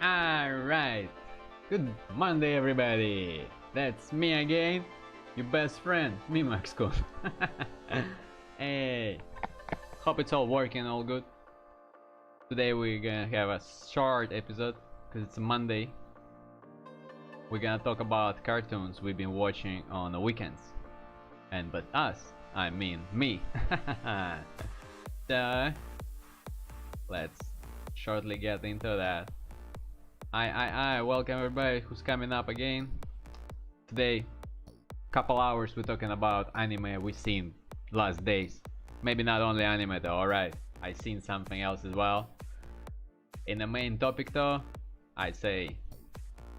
Alright, good Monday everybody! That's me again, your best friend, me Maxcon. Hey, hope it's all working all good. Today we're gonna have a short episode, because it's a Monday. We're gonna talk about cartoons we've been watching on the weekends. And but us, I mean me. So, let's shortly get into that. Welcome everybody who's coming up again. Today, couple hours we're talking about anime we've seen last days. Maybe not only anime though, alright. I seen something else as well. In the main topic though, I say,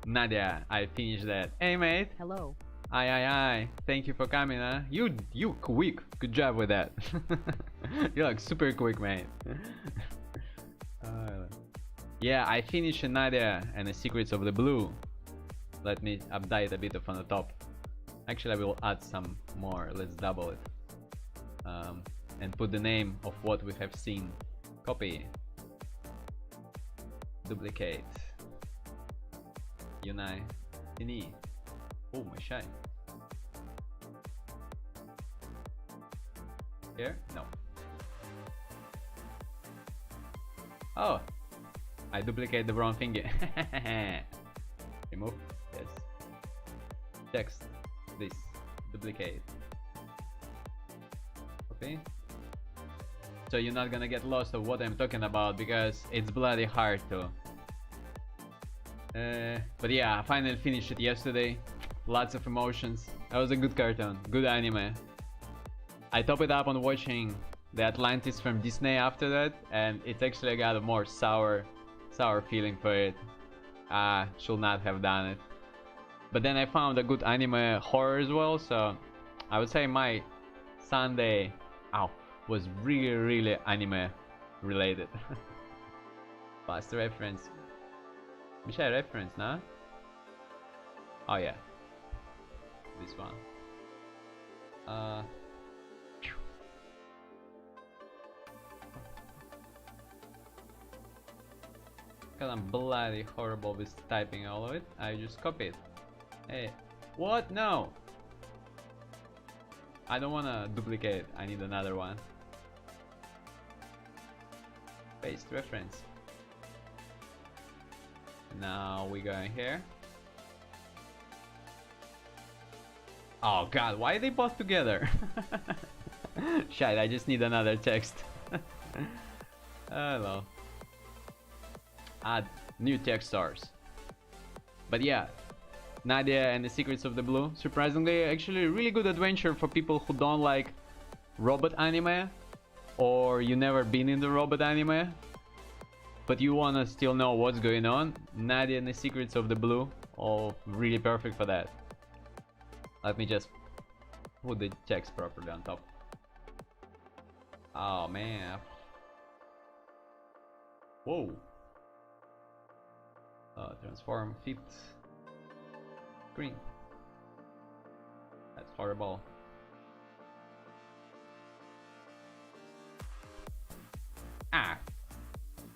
Nadia, I finished that. Hey mate. Hello. Aye. Thank you for coming, huh? You quick. Good job with that. You're like super quick, mate. Yeah, I finished Nadia and the Secrets of the Blue. Let me update a bit on the top. Actually, I will add some more. Let's double it. And put the name of what we have seen. Copy. Duplicate. Unite. Ini. Oh, my shine. Here? No. Oh! I duplicate the wrong finger. Remove. Yes. Text. This. Duplicate. Okay. So you're not gonna get lost of what I'm talking about because it's bloody hard to. But yeah, I finally finished it yesterday. Lots of emotions. That was a good cartoon. Good anime. I top it up on watching the Atlantis from Disney after that, and it actually got a more sour feeling for it. Should not have done it. But then I found a good anime horror as well, so I would say my Sunday was really anime related. Fast reference. Which I reference, nah? Oh yeah. This one. Cause I'm bloody horrible with typing all of it. I just copy it. Hey, what? No! I don't wanna duplicate. I need another one. Paste reference. Now we go in here. Oh god, why are they both together? Shit, I just need another text. Hello. Add new text stars. But yeah, Nadia and the Secrets of the Blue, surprisingly, actually a really good adventure for people who don't like robot anime, or you never been in the robot anime, but you wanna still know what's going on. Nadia and the Secrets of the Blue, all really perfect for that. Let me just put the text properly on top. Oh man. Whoa. Transform fit screen. That's horrible.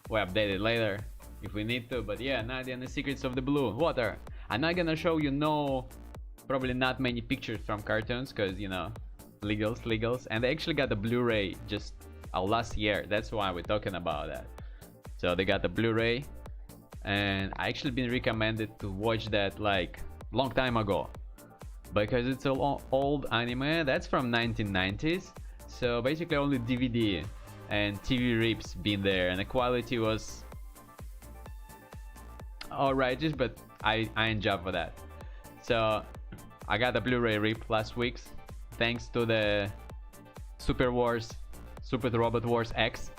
We'll update it later if we need to, but yeah, Nadia and the Secrets of the Blue. Water. I'm not gonna show you probably not many pictures from cartoons, because you know, legals, and they actually got the Blu-ray just last year. That's why we're talking about that. So they got the Blu-ray, and I actually been recommended to watch that like long time ago, because it's an old anime that's from 1990s. So basically only DVD and TV rips been there, and the quality was alright, but I enjoy for that. So I got the Blu-ray rip last week thanks to the Super Robot Wars X.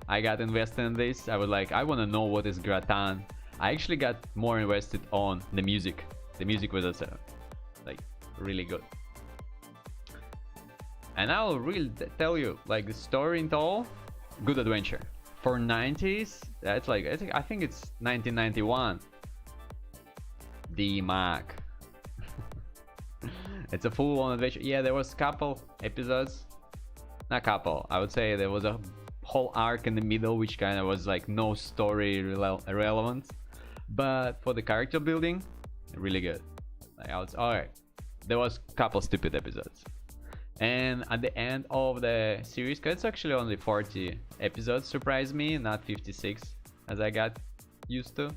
I got invested in this. I was like, I want to know what is Gratan. I actually got more invested on the music. The music was also like really good. And I'll really tell you, like the story and all, good adventure. For 90s, that's like, I think it's 1991. D-Mac. It's a full-on adventure. Yeah, there was couple episodes. Not couple, I would say there was a whole arc in the middle which kind of was like no story relevant. But for the character building, really good. Like I was alright. There was a couple stupid episodes. And at the end of the series, cause it's actually only 40 episodes, surprised me, not 56 as I got used to.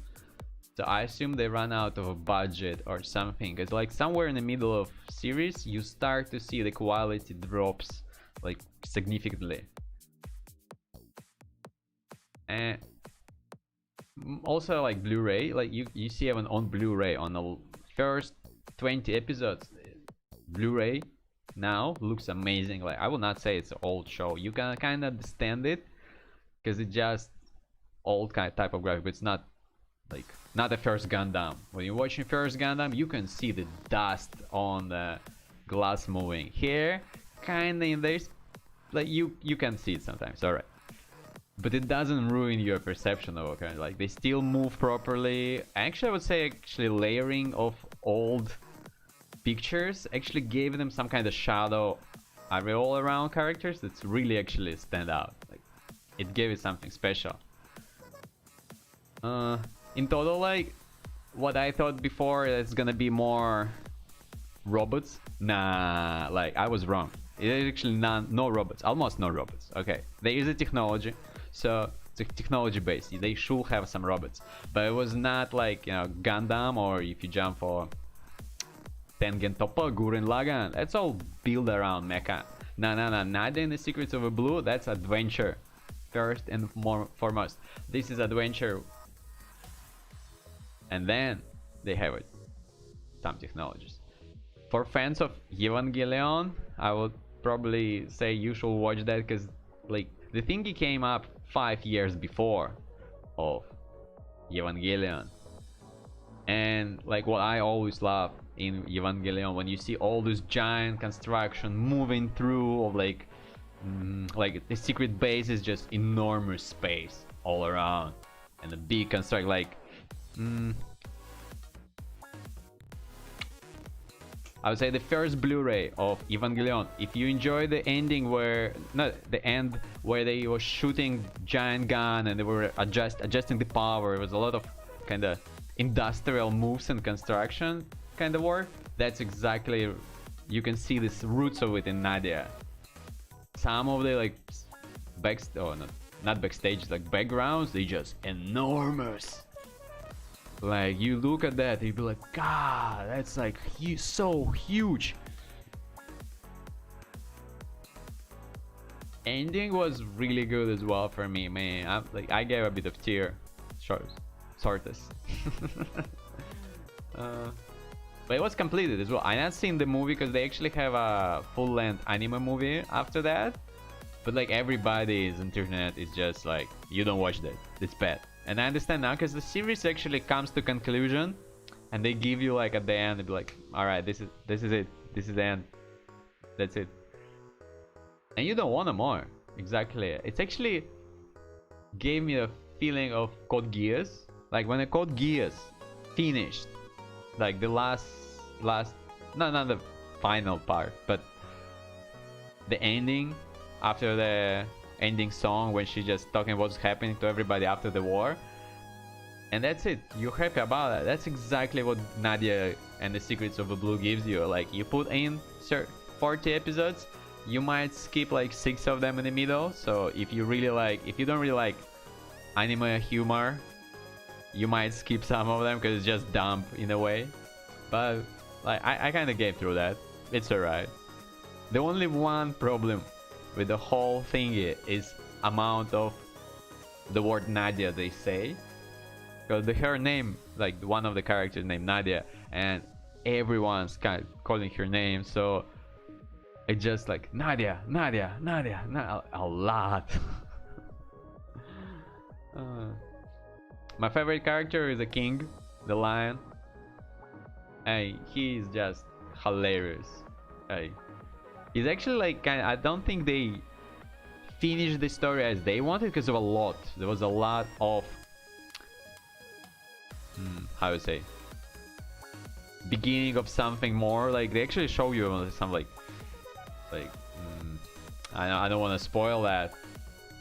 So I assume they ran out of a budget or something. Cause like somewhere in the middle of series, you start to see the quality drops like significantly. And also like Blu-ray, like you see even on Blu-ray on the first 20 episodes, Blu-ray now looks amazing. Like I will not say it's an old show, you can kind of understand it because it's just old kind of type of graphic, but it's not like not the first Gundam. When you're watching first Gundam, you can see the dust on the glass moving. Here kind of in this, like you can see it sometimes, all right, but it doesn't ruin your perception of it. Like they still move properly. Actually I would say layering of old pictures actually gave them some kind of shadow all around characters that's really actually stand out. Like it gave it something special. In total, like what I thought before, it's gonna be more robots. Nah, like I was wrong. It is actually no robots, almost no robots. Okay, there is a technology, so it's technology based. They should have some robots, but it was not like, you know, Gundam, or if you jump for Tengen Toppa, Gurren Lagann, that's all built around mecha. No, Nadia and the Secrets of a Blue, that's adventure first and foremost. This is adventure, and then they have it, some technologies. For fans of Evangelion, I would probably say you should watch that, because like the thingy came up 5 years before of Evangelion. And like what I always love in Evangelion, when you see all this giant construction moving through, of like the secret base is just enormous space all around, and the big construct, like I would say the first Blu-ray of Evangelion, if you enjoy the ending where, not the end where they were shooting giant gun and they were adjusting the power, it was a lot of kind of industrial moves and construction kind of work. That's exactly, you can see the roots of it in Nadia. Some of the like not backstage, like backgrounds, they just enormous. Like you look at that, you'd be like, God, that's like so huge. Ending was really good as well for me, man. I gave a bit of tear, shortest. But it was completed as well. I not seen the movie because they actually have a full-length anime movie after that. But like everybody's internet is just like, you don't watch that, it's bad. And I understand now, because the series actually comes to conclusion, and they give you like at the end, they be like, all right, this is it, this is the end, that's it, and you don't want no more. Exactly, it's actually gave me a feeling of Code Geass. Like when the Code Geass finished, like the last, not the final part, but the ending after the ending song, when she just talking what's happening to everybody after the war, and that's it, you're happy about it. That's exactly what Nadia and the Secrets of the Blue gives you. Like you put in 40 episodes, you might skip like 6 of them in the middle. So if you don't really like anime humor, you might skip some of them because it's just dumb in a way. But like I kind of gave through that, it's alright. The only one problem with the whole thing is amount of the word Nadia they say, because her name, like one of the characters named Nadia, and everyone's kind of calling her name, so it's just like Nadia, a lot. My favorite character is the king, the lion. Hey, he's just hilarious. Hey, he's actually like I don't think they finished the story as they wanted, because there was a lot of how to say, beginning of something more. Like they actually show you some like I don't want to spoil that.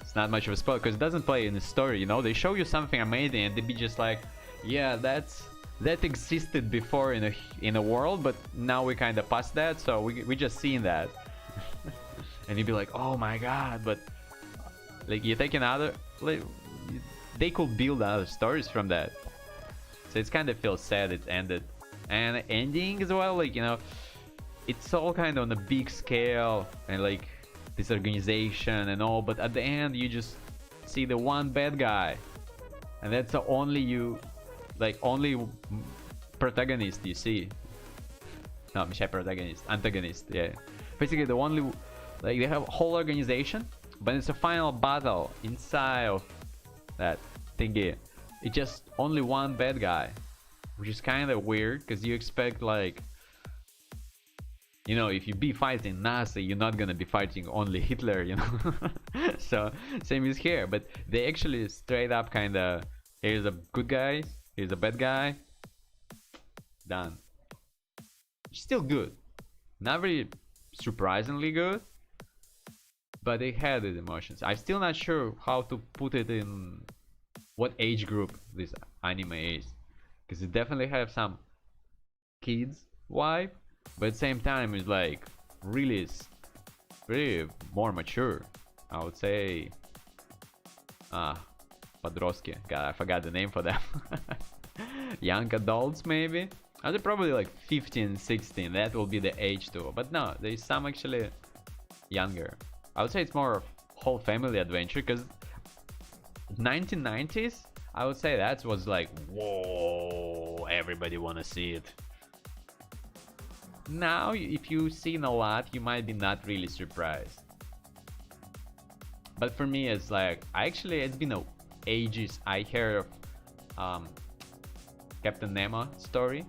It's not much of a spoil because it doesn't play in the story, you know. They show you something amazing and they be just like, yeah, that existed before in a world, but now we kind of past that, so we just seen that. And you'd be like, oh my god, but like you take another, like, they could build other stories from that. So it's kind of feels sad it ended. And ending as well, like, you know, it's all kind of on a big scale and like this organization and all, but at the end you just see the one bad guy, and that's the only only protagonist you see. No, Michelle protagonist, antagonist, yeah. Basically the only, like, they have a whole organization, but it's a final battle inside of that thingy. It's just only one bad guy, which is kind of weird because you expect, like, you know, if you be fighting Nazi, you're not gonna be fighting only Hitler, you know. So same is here, but they actually straight up kind of, here's a good guy, here's a bad guy, done. Still good, not really surprisingly good, but they had the emotions. I'm still not sure how to put it in what age group this anime is, because it definitely have some kids vibe, but at the same time it's like really more mature, I would say. Подростки, god, I forgot the name for them. Young adults maybe. They're probably like 15, 16, that will be the age too, but no, there's some actually younger. I would say it's more of whole family adventure, because 1990s, I would say that was like, whoa, everybody wanna see it. Now, if you've seen a lot, you might be not really surprised. But for me, it's like, it's been ages I heard of Captain Nemo story.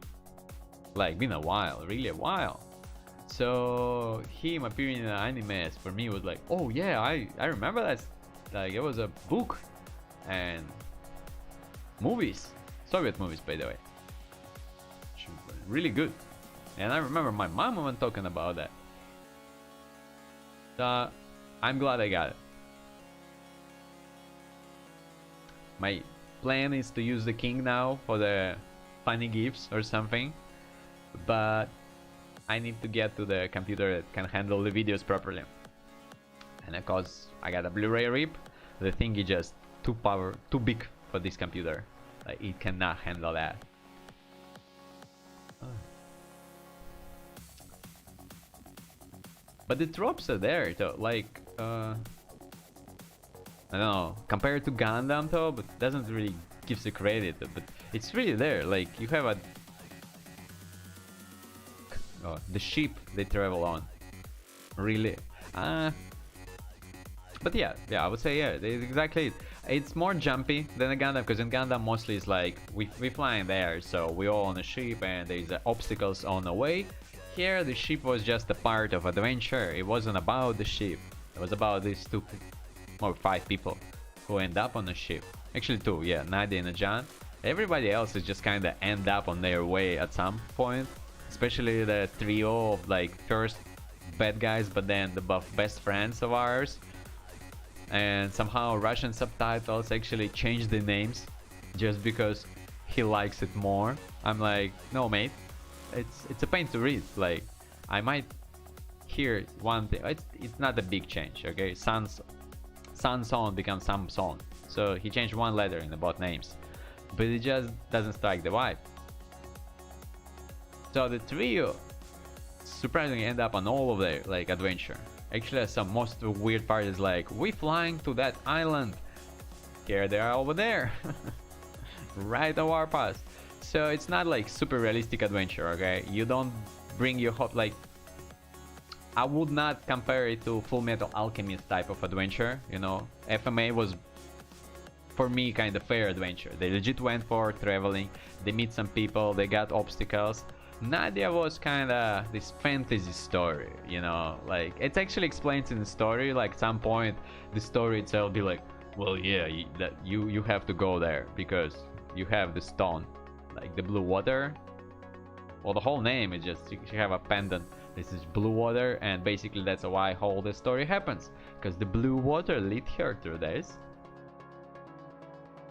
Like, been a while, really a while. So him appearing in the animes for me was like, oh yeah, I remember that. Like, it was a book and movies, Soviet movies, by the way, really good. And I remember my mom was talking about that. So I'm glad I got it. My plan is to use the king now for the funny gifts or something, but I need to get to the computer that can handle the videos properly. And of course, I got a Blu-ray rip. The thing is just too big for this computer. Like, it cannot handle that. But the tropes are there though, like, I don't know, compared to Gundam though, but it doesn't really give the credit, but it's really there. Like, you have the ship they travel on, really. But yeah, I would say, yeah, exactly it. It's more jumpy than a Gundam, because in Gundam mostly it's like we flying there, so we all on a ship and there's obstacles on the way. Here the ship was just a part of adventure. It wasn't about the ship. It was about these 5 people who end up on the ship. Actually 2, yeah, Nadia and John. Everybody else is just kind of end up on their way at some point. Especially the trio of, like, first bad guys, but then the best friends of ours. And somehow Russian subtitles actually changed the names just because he likes it more. I'm like, no mate, it's a pain to read. Like, I might hear one thing, it's not a big change, okay? Samson becomes Samson, so he changed one letter in both names, but it just doesn't strike the vibe. So the trio surprisingly end up on all of their, like, adventure. Actually, some most weird part is like, we flying to that island. Here they are over there. Right on our path. So it's not like super realistic adventure, okay? You don't bring your hop, like, I would not compare it to Full Metal Alchemist type of adventure, you know? FMA was, for me, kind of fair adventure. They legit went for traveling, they meet some people, they got obstacles. Nadia was kind of this fantasy story, you know, like, it's actually explained in the story. Like, at some point the story itself be like, well, yeah, you have to go there because you have the stone, like the blue water. Well, the whole name is just, you have a pendant, this is blue water, and basically that's why all the story happens, because the blue water lead her through this.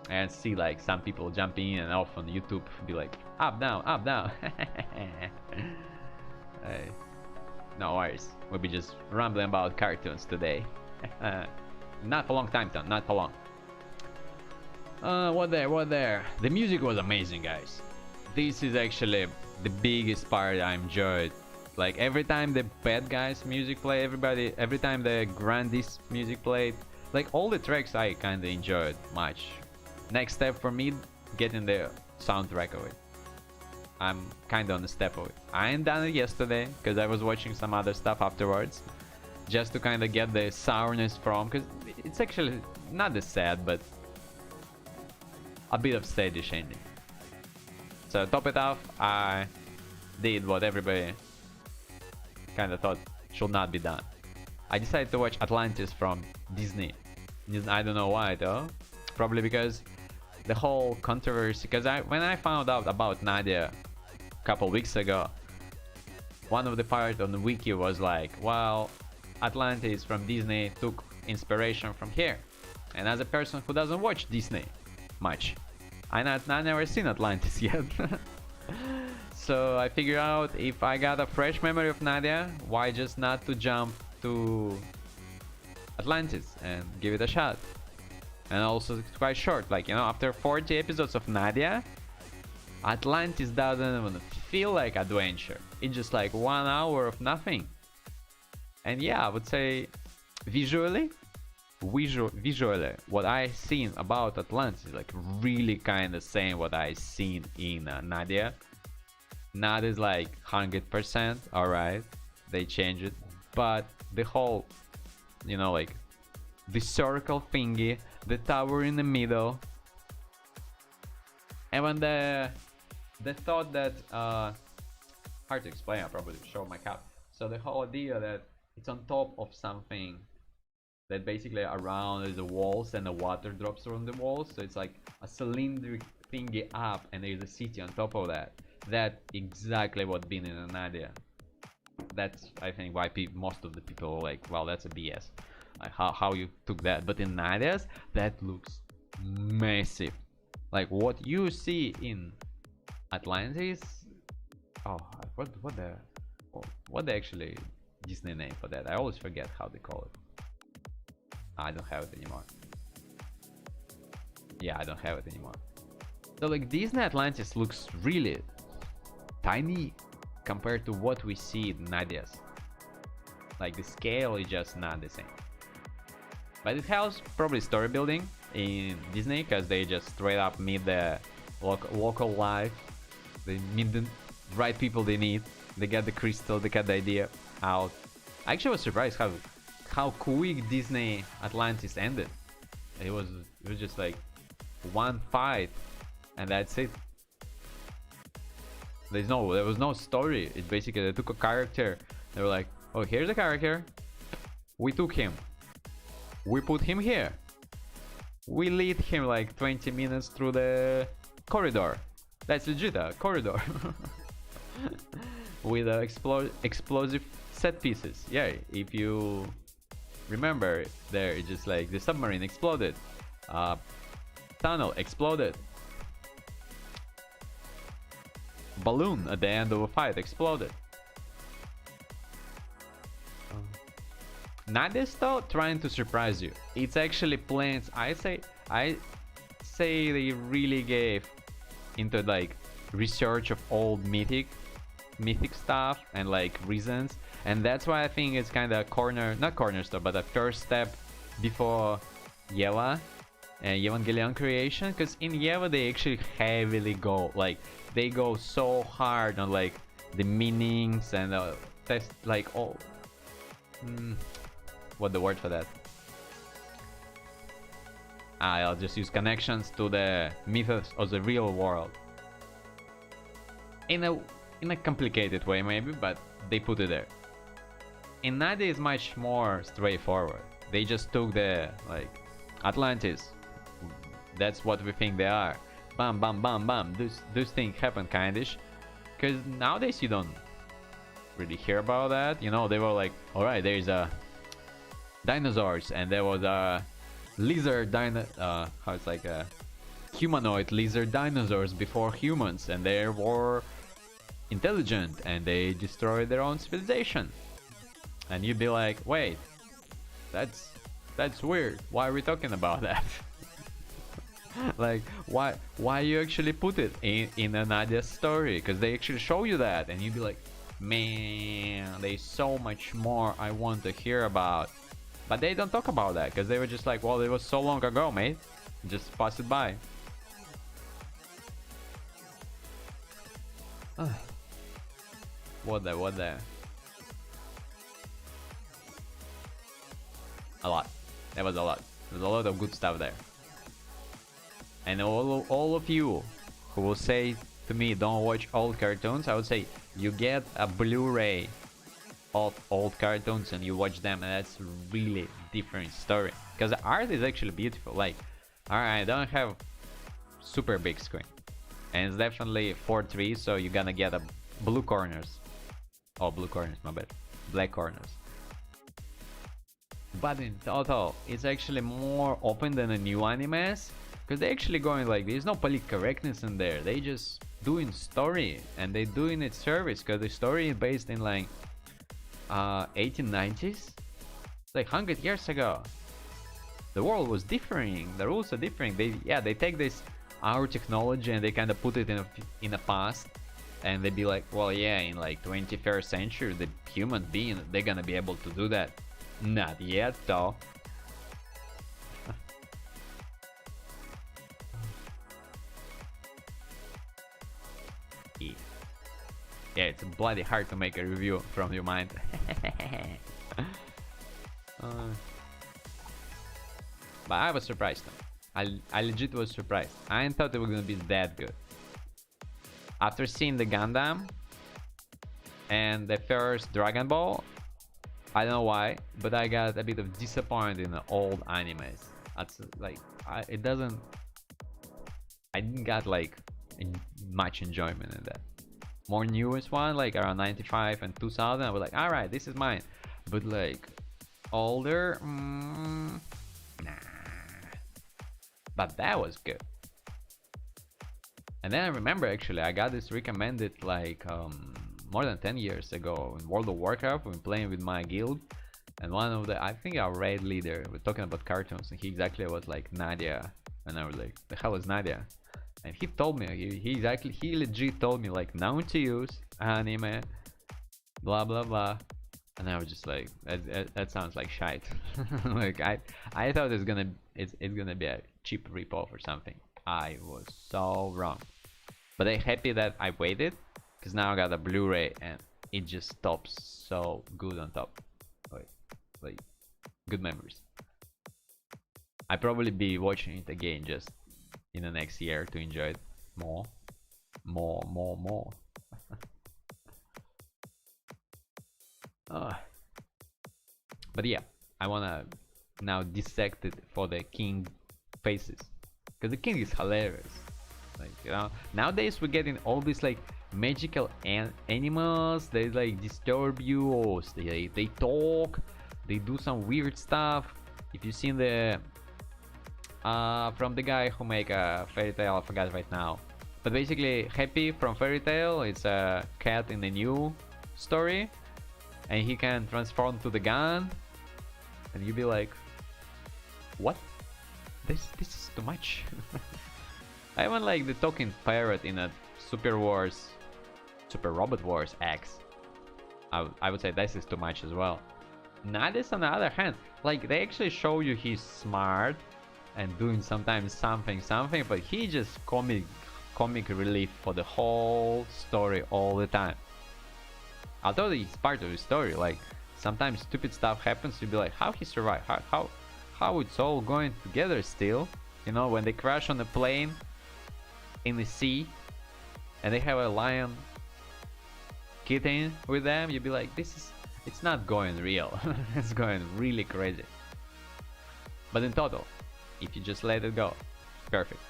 and see like some people jumping in and off on YouTube, be like up down up down. Hey, no worries, we'll be just rambling about cartoons today. Not for a long time, Tom, not for long. What there? The music was amazing, guys. This is actually the biggest part I enjoyed. Like every time the bad guys music play, every time the Grandis music played, like all the tracks I kinda enjoyed much. Next step for me, getting the soundtrack of it. I'm kinda on the step of it. I ain't done it yesterday because I was watching some other stuff afterwards, just to kinda get the sourness from, because it's actually not as sad, but a bit of steadish ending. So top it off, I did what everybody kind of thought should not be done. I decided to watch Atlantis from Disney. I don't know why though. Probably because the whole controversy. Because when I found out about Nadia a couple weeks ago, one of the parts on the wiki was like, well, Atlantis from Disney took inspiration from here. And as a person who doesn't watch Disney much, I never seen Atlantis yet. So I figured out, if I got a fresh memory of Nadia, why just not to jump to Atlantis and give it a shot. And also it's quite short, like, you know, after 40 episodes of Nadia, Atlantis doesn't even feel like adventure. It's just like 1 hour of nothing. And yeah, I would say visually, what I seen about Atlantis is like really kind of same what I seen in Nadia. Nadia is like 100%, alright, they changed it, but the whole, you know, like the circle thingy, the tower in the middle, and when the thought that hard to explain, I'll probably show my cap. So the whole idea that it's on top of something that basically around is the walls and the water drops from the walls, so it's like a cylindrical thingy up and there's a city on top of that. That's exactly what been in Nadia. That's, I think, why most of the people are like, well, that's a BS, like how you took that. But in Nadia's, that looks massive. Like what you see in Atlantis, oh, what the actually Disney name for that? I always forget how they call it. I don't have it anymore. Yeah, I don't have it anymore. So like Disney Atlantis looks really tiny compared to what we see in Nadia's. Like the scale is just not the same. But it has probably story building in Disney, because they just straight up meet the local life. They meet the right people they need. They get the crystal, they get the idea out. I actually was surprised how quick Disney Atlantis ended. It was just like one fight and that's it. There was no story. It basically, they took a character, they were like, oh, here's a character, we took him, we put him here, we lead him like 20 minutes through the corridor. That's legit, a corridor. With explosive set pieces. Yeah, if you remember, there it's just like the submarine exploded, tunnel exploded, balloon at the end of a fight exploded. Nadia is still trying to surprise you. It's actually plans. I say they really gave into like research of old mythic stuff and like reasons, and that's why I think it's kind of not cornerstone, but a first step before Yeva and Evangelion creation. Because in Yeva they actually heavily go, like they go so hard on like the meanings and test like all what the word for that, I'll just use connections to the mythos of the real world in a complicated way maybe, but they put it there. In Nadia is much more straightforward. They just took the like Atlantis, that's what we think they are, bam bam bam bam, this thing happened kindish. Because nowadays you don't really hear about that, you know. They were like, all right, there's a dinosaurs and there was a lizard how it's like humanoid lizard dinosaurs before humans, and they were intelligent and they destroyed their own civilization. And you'd be like, wait, that's weird. Why are we talking about that? Like, why you actually put it in a Nadia story? Because they actually show you that, and you'd be like, man, there's so much more I want to hear about. But they don't talk about that because they were just like, well, it was so long ago, mate. Just pass it by. What the? A lot. That was a lot. There's a lot of good stuff there. And all of you who will say to me, don't watch old cartoons, I would say you get a Blu-ray of old cartoons and you watch them, and that's really different story. Because the art is actually beautiful. Like, alright, I don't have super big screen, and it's definitely 4:3, so you're gonna get a blue corners. Oh, blue corners, my bad. Black corners. But in total, it's actually more open than the new animes. Because they actually going like, there's no political correctness in there. They just doing story, and they doing it service. Because the story is based in like 1890s. It's like 100 years ago. The world was differing. The rules are different. They take this our technology and they kind of put it in the past, and they be like, well, yeah, in like 21st century, the human being, they're gonna be able to do that. Not yet, though. Yeah, it's bloody hard to make a review from your mind. But I was surprised though. I legit was surprised. I didn't thought it was gonna be that good. After seeing the Gundam and the first Dragon Ball, I don't know why, but I got a bit of disappointed in the old animes. That's like, I didn't got like much enjoyment in that. More newest one, like around 95 and 2000, I was like, alright, this is mine. But like older, nah. But that was good. And then I remember actually I got this recommended like more than 10 years ago in World of Warcraft when playing with my guild, and one of the, I think our raid leader, we're talking about cartoons, and he exactly was like Nadia, and I was like, the hell is Nadia? And he told me, he legit told me like, now to use anime, blah blah blah, and I was just like, that sounds like shite. Like I thought it's gonna be a cheap ripoff or something. I was so wrong, but I'm happy that I waited, because now I got a Blu-ray and it just stops so good on top. Like good memories. I probably be watching it again just in the next year to enjoy it more. But yeah, I wanna now dissect it for the king faces, because the king is hilarious. Like, you know, nowadays we're getting all these like magical animals. They like disturb you, or they talk, they do some weird stuff. If you've seen the from the guy who make a fairy tale, I forgot right now, but basically Happy from Fairy Tail, it's a cat in the new story, and he can transform to the gun, and you be like, what? This is too much. I want like the talking parrot in a Super Robot Wars X. I would say this is too much as well. Nadia's on the other hand, like they actually show you he's smart and doing sometimes something, but he just comic relief for the whole story all the time. Although he's part of the story, like sometimes stupid stuff happens, you'll be like, how he survived? How it's all going together still? You know, when they crash on a plane in the sea and they have a lion kitten with them, you'll be like, it's not going real. It's going really crazy. But in total, if you just let it go, perfect.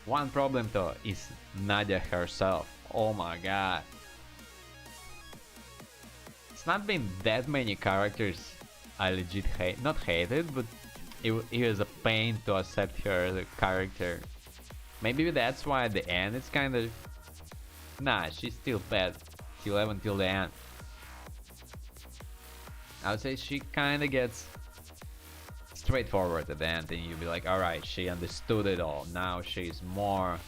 One problem though is Nadia herself. Oh my god. It's not been that many characters I legit not hated, but it was a pain to accept her as a character. Maybe that's why at the end it's kind of... Nah, she's still bad till until the end. I would say she kind of gets straightforward at the end, and you'll be like, alright, she understood it all. Now she's more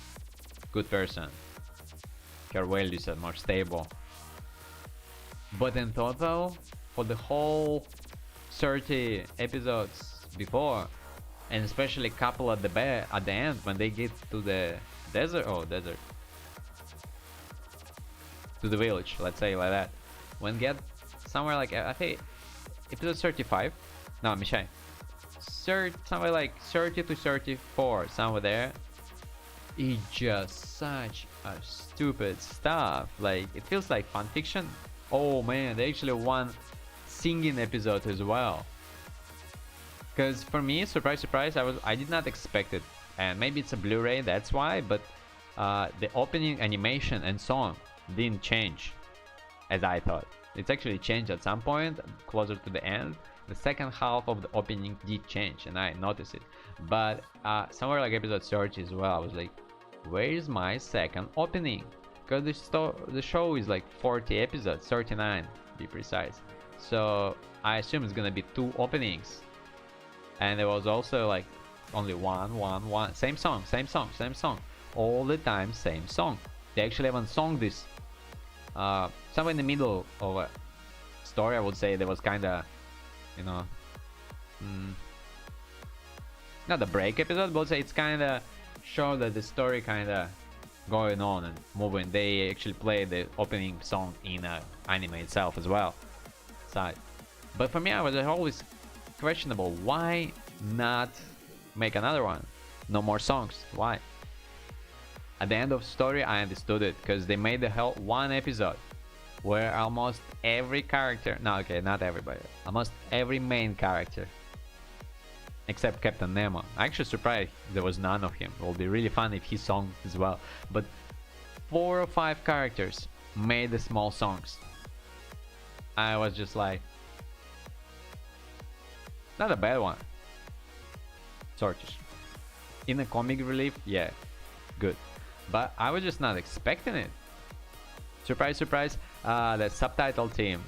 good person. Her values are more stable. But in total, for the whole 30 episodes before, and especially couple at the end when they get to the desert, to the village, let's say like that, when get somewhere like, I think episode 35, no, Michelle, somewhere like 30 to 34, somewhere there, it's just such a stupid stuff. Like, it feels like fan fiction. Oh man, they actually one singing episode as well. Because for me, surprise, surprise, I did not expect it, and maybe it's a Blu-ray, that's why. But the opening animation and song didn't change as I thought. It's actually changed at some point closer to the end. The second half of the opening did change, and I noticed it. But somewhere like episode 30 as well, I was like, where is my second opening? Because the show is like 40 episodes, 39 to be precise. So I assume it's gonna be 2 openings. And there was also like only one, same song, all the time, same song. They actually haven't sung this. Somewhere in the middle of a story, I would say there was kind of, you know, not a break episode, but say it's kind of show that the story kind of going on and moving. They actually play the opening song in anime itself as well. Side. But for me, I was always questionable. Why not make another one? No more songs. Why? At the end of story, I understood it, because they made the hell one episode where almost every character, no, okay, not everybody, almost every main character except Captain Nemo. I'm actually surprised there was none of him. It will be really fun if he sung as well. But 4 or 5 characters made the small songs. I was just like, not a bad one. Sortish. In a comic relief, yeah, good. But I was just not expecting it. Surprise, surprise, the subtitle team,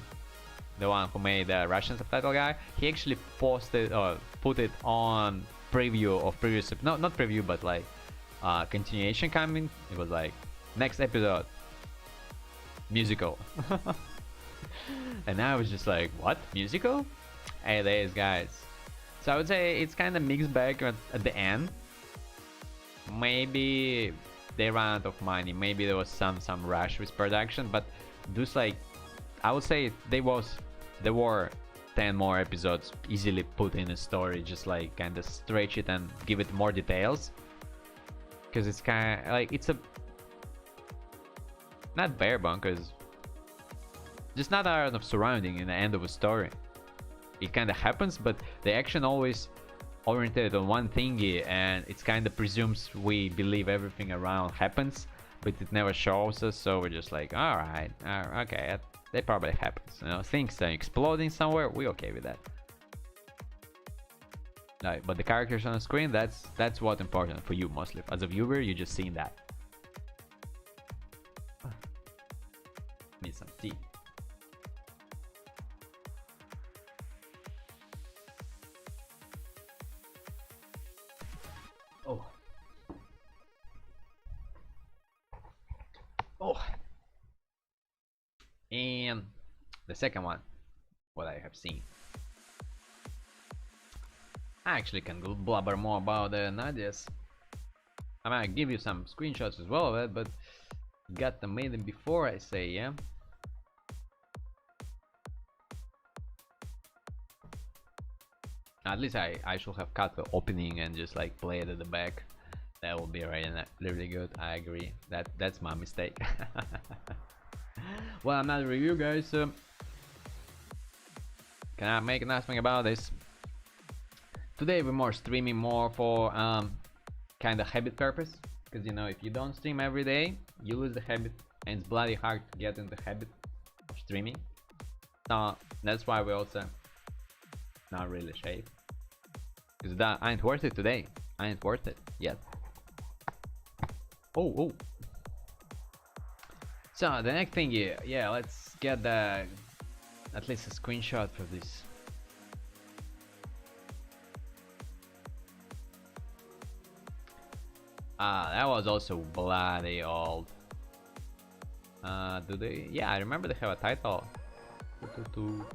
the one who made the Russian subtitle guy, he actually posted or put it on preview of previous, no, not preview, but like continuation coming. It was like, next episode, musical. And I was just like, what, musical? Hey, there is, guys. So I would say it's kind of mixed bag at the end. Maybe they ran out of money, maybe there was some rush with production, but just like, I would say there were 10 more episodes easily put in a story, just like kind of stretch it and give it more details, because it's kind of like, it's a not bare bone, because just not out of surrounding in the end of a story. It kind of happens, but the action always oriented on one thingy, and it's kind of presumes we believe everything around happens, but it never shows us. So we're just like, all right, okay, that probably happens. You know, things are exploding somewhere. We okay with that. Right, but the characters on the screen, that's what's important for you mostly. As a viewer, you're just seeing that. Need some tea. Oh, and the second one, what I have seen, I actually can blubber more about the Nadia's. I might give you some screenshots as well of it, but got them made them before I say, yeah. At least I should have cut the opening and just like play it at the back. That will be really good. I agree. That's my mistake. Well, I'm not a review, guys. So can I make announcement about this? Today we're more streaming more for kind of habit purpose, because you know, if you don't stream every day, you lose the habit, and it's bloody hard to get in the habit of streaming. So that's why we also not really shape. Because that ain't worth it today. Ain't worth it yet. Oh. So the next thing, yeah, let's get the at least a screenshot for this. That was also bloody old. Do they? Yeah, I remember they have a title. Come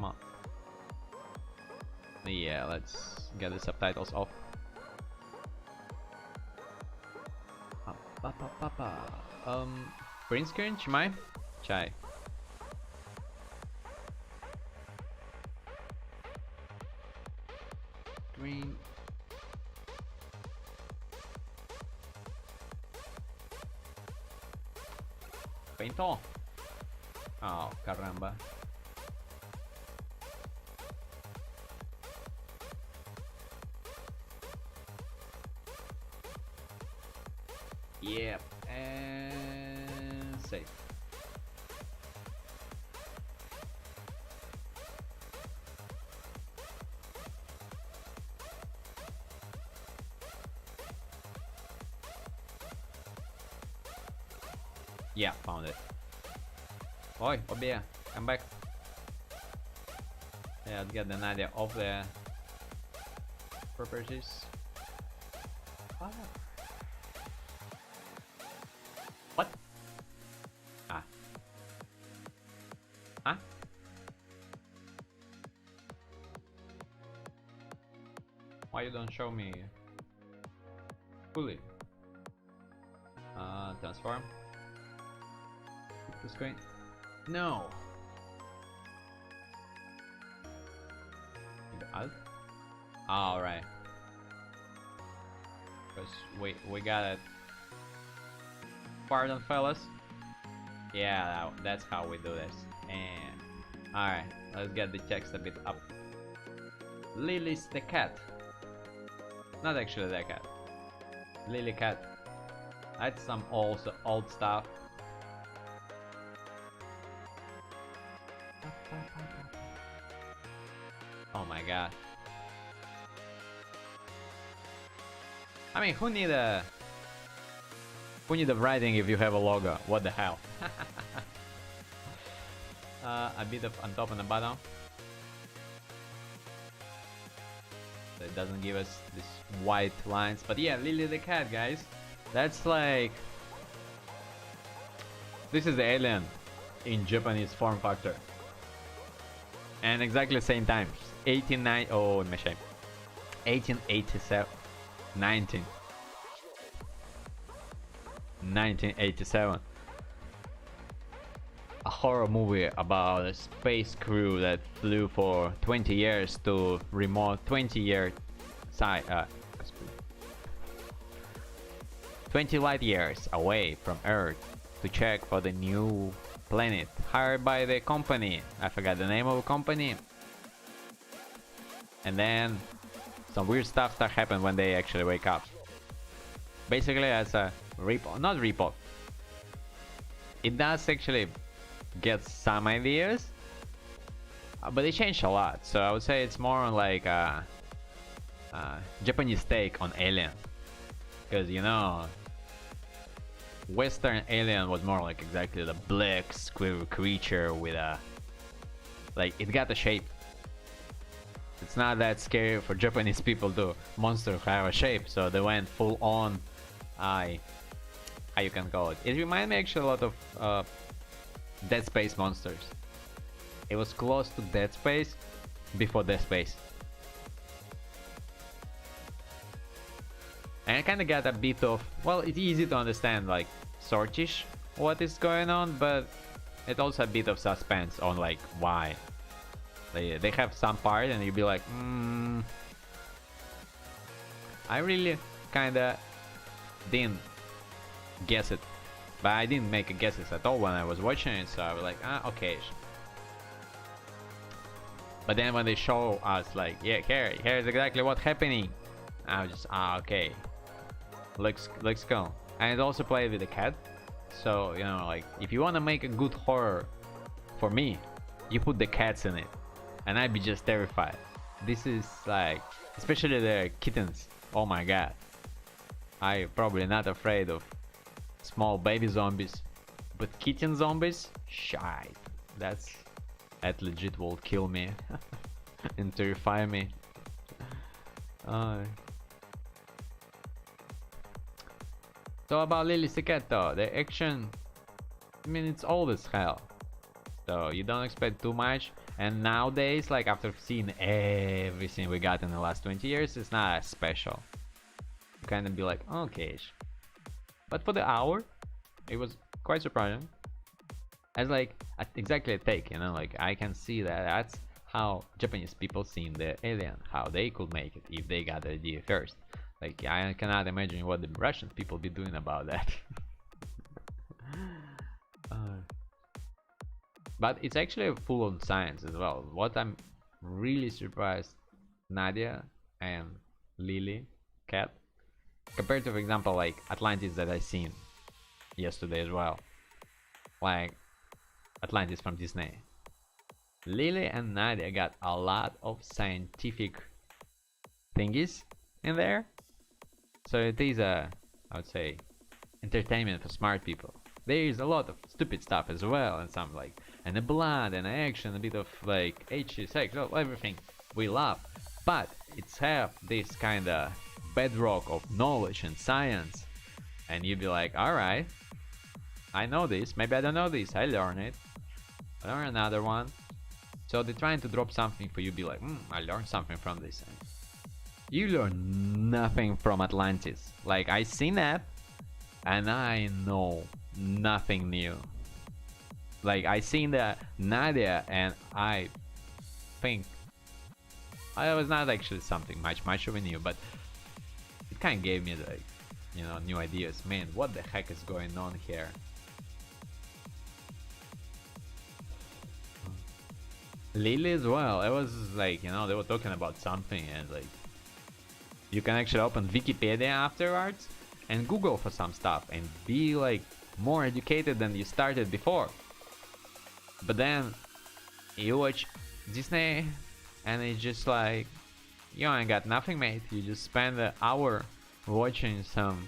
on. Yeah, let's get the subtitles off. Print screen, Chimay? Chai. Green. Paint on. Oh, caramba. Yep, and save. Yeah, found it. Oi, Obia, come back. Yeah, let's get the Nadia off the properties. What? Huh? Why you don't show me fully? Transform. The screen. No. Alt? All right. Because we got it. Pardon, fellas. Yeah, that's how we do this. And all right, let's get the text a bit up. Lily's the cat. Not actually the cat. Lily cat. That's some old stuff. Oh my god. I mean, who need a writing if you have a logo? What the hell? A bit of on top and the bottom. So it doesn't give us these white lines. But yeah, Lily the cat, guys. That's like... This is the alien in Japanese form factor. And exactly the same times. 1887. 1987. A horror movie about a space crew that flew for 20 years to remote 20 light years away from Earth to check for the new planet hired by the company. I forgot the name of the company. And then some weird stuff start happening when they actually wake up. Basically, as a not repo. It does actually get some ideas, but they changed a lot. So I would say it's more on like a Japanese take on Alien, because you know, Western Alien was more like exactly the black square creature with a like it got a shape. It's not that scary for Japanese people to monsters have a shape, so they went full on. How you can call it. It reminded me actually a lot of Dead Space monsters. It was close to Dead Space before Dead Space. And I kind of got a bit of, well, it's easy to understand like sortish what is going on, but it also a bit of suspense on like why. They have some part and you'll be like, I really kinda didn't guess it, but I didn't make guesses at all when I was watching it, so I was like, okay. But then when they show us like, yeah, here's exactly what's happening, I was just, okay, looks cool. And it also played with the cat, so you know, like if you want to make a good horror, for me, you put the cats in it, and I'd be just terrified. This is like, especially the kittens. Oh my god. I probably not afraid of small baby zombies, but kitten zombies, shite. That legit will kill me and terrify me. Uh, so about Lily Secreto, the action, I mean, it's old as hell, so you don't expect too much. And nowadays, like after seeing everything we got in the last 20 years, it's not as special. You kind of be like, okay. But for the hour, it was quite surprising. As like exactly a take, you know, like I can see that that's how Japanese people seen the alien, how they could make it if they got the idea first. Like I cannot imagine what the Russian people be doing about that. But it's actually full on science as well. What I'm really surprised, Nadia and Lily cat, compared to, for example, like Atlantis that I seen yesterday as well, like Atlantis from Disney. Lily and Nadia got a lot of scientific thingies in there, so it is a, I would say, entertainment for smart people. There is a lot of stupid stuff as well, and some like, and the blood and action, a bit of like H, sex, everything we love, but it's have this kind of bedrock of knowledge and science, and you'd be like, all right, I know this, maybe I don't know this, I learn it, I learn another one. So they're trying to drop something for you, be like, I learned something from this. And you learn nothing from Atlantis. Like I seen that, and I know nothing new. Like I seen the Nadia, and I think I was not actually something much of a new, but it kind of gave me like, you know, new ideas. Man, what the heck is going on here? Lily as well. It was like, you know, they were talking about something, and like you can actually open Wikipedia afterwards and Google for some stuff and be like more educated than you started before. But then you watch Disney and it's just like, you ain't got nothing, mate. You just spend an hour watching some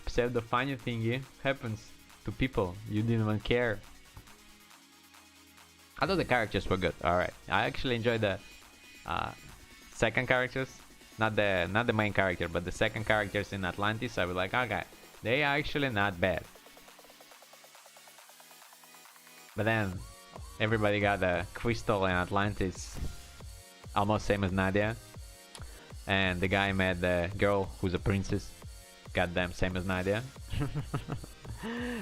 pseudo funny thingy happens to people you didn't even care. I thought the characters were good. Alright, I actually enjoyed the second characters, not the main character, but the second characters in Atlantis. I was like, okay, they are actually not bad. But then everybody got a crystal in Atlantis, almost same as Nadia, and the guy met the girl who's a princess, goddamn same as Nadia,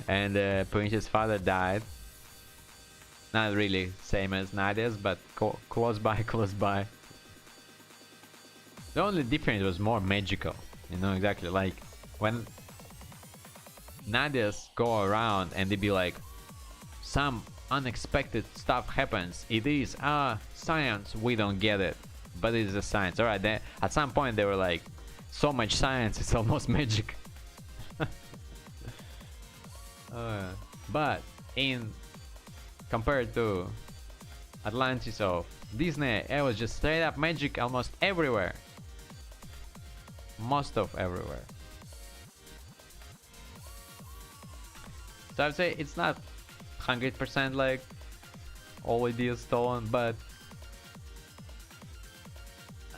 and the princess' father died. Not really same as Nadia's, but close by. The only difference was more magical, you know, exactly like when Nadia's go around and they be like, some unexpected stuff happens. It is science, we don't get it, but it is a science. Alright, then at some point they were like, so much science, it's almost magic. But in compared to Atlantis of Disney, it was just straight up magic almost everywhere. Most of everywhere. So I'd say it's not 100% like all ideas stolen, but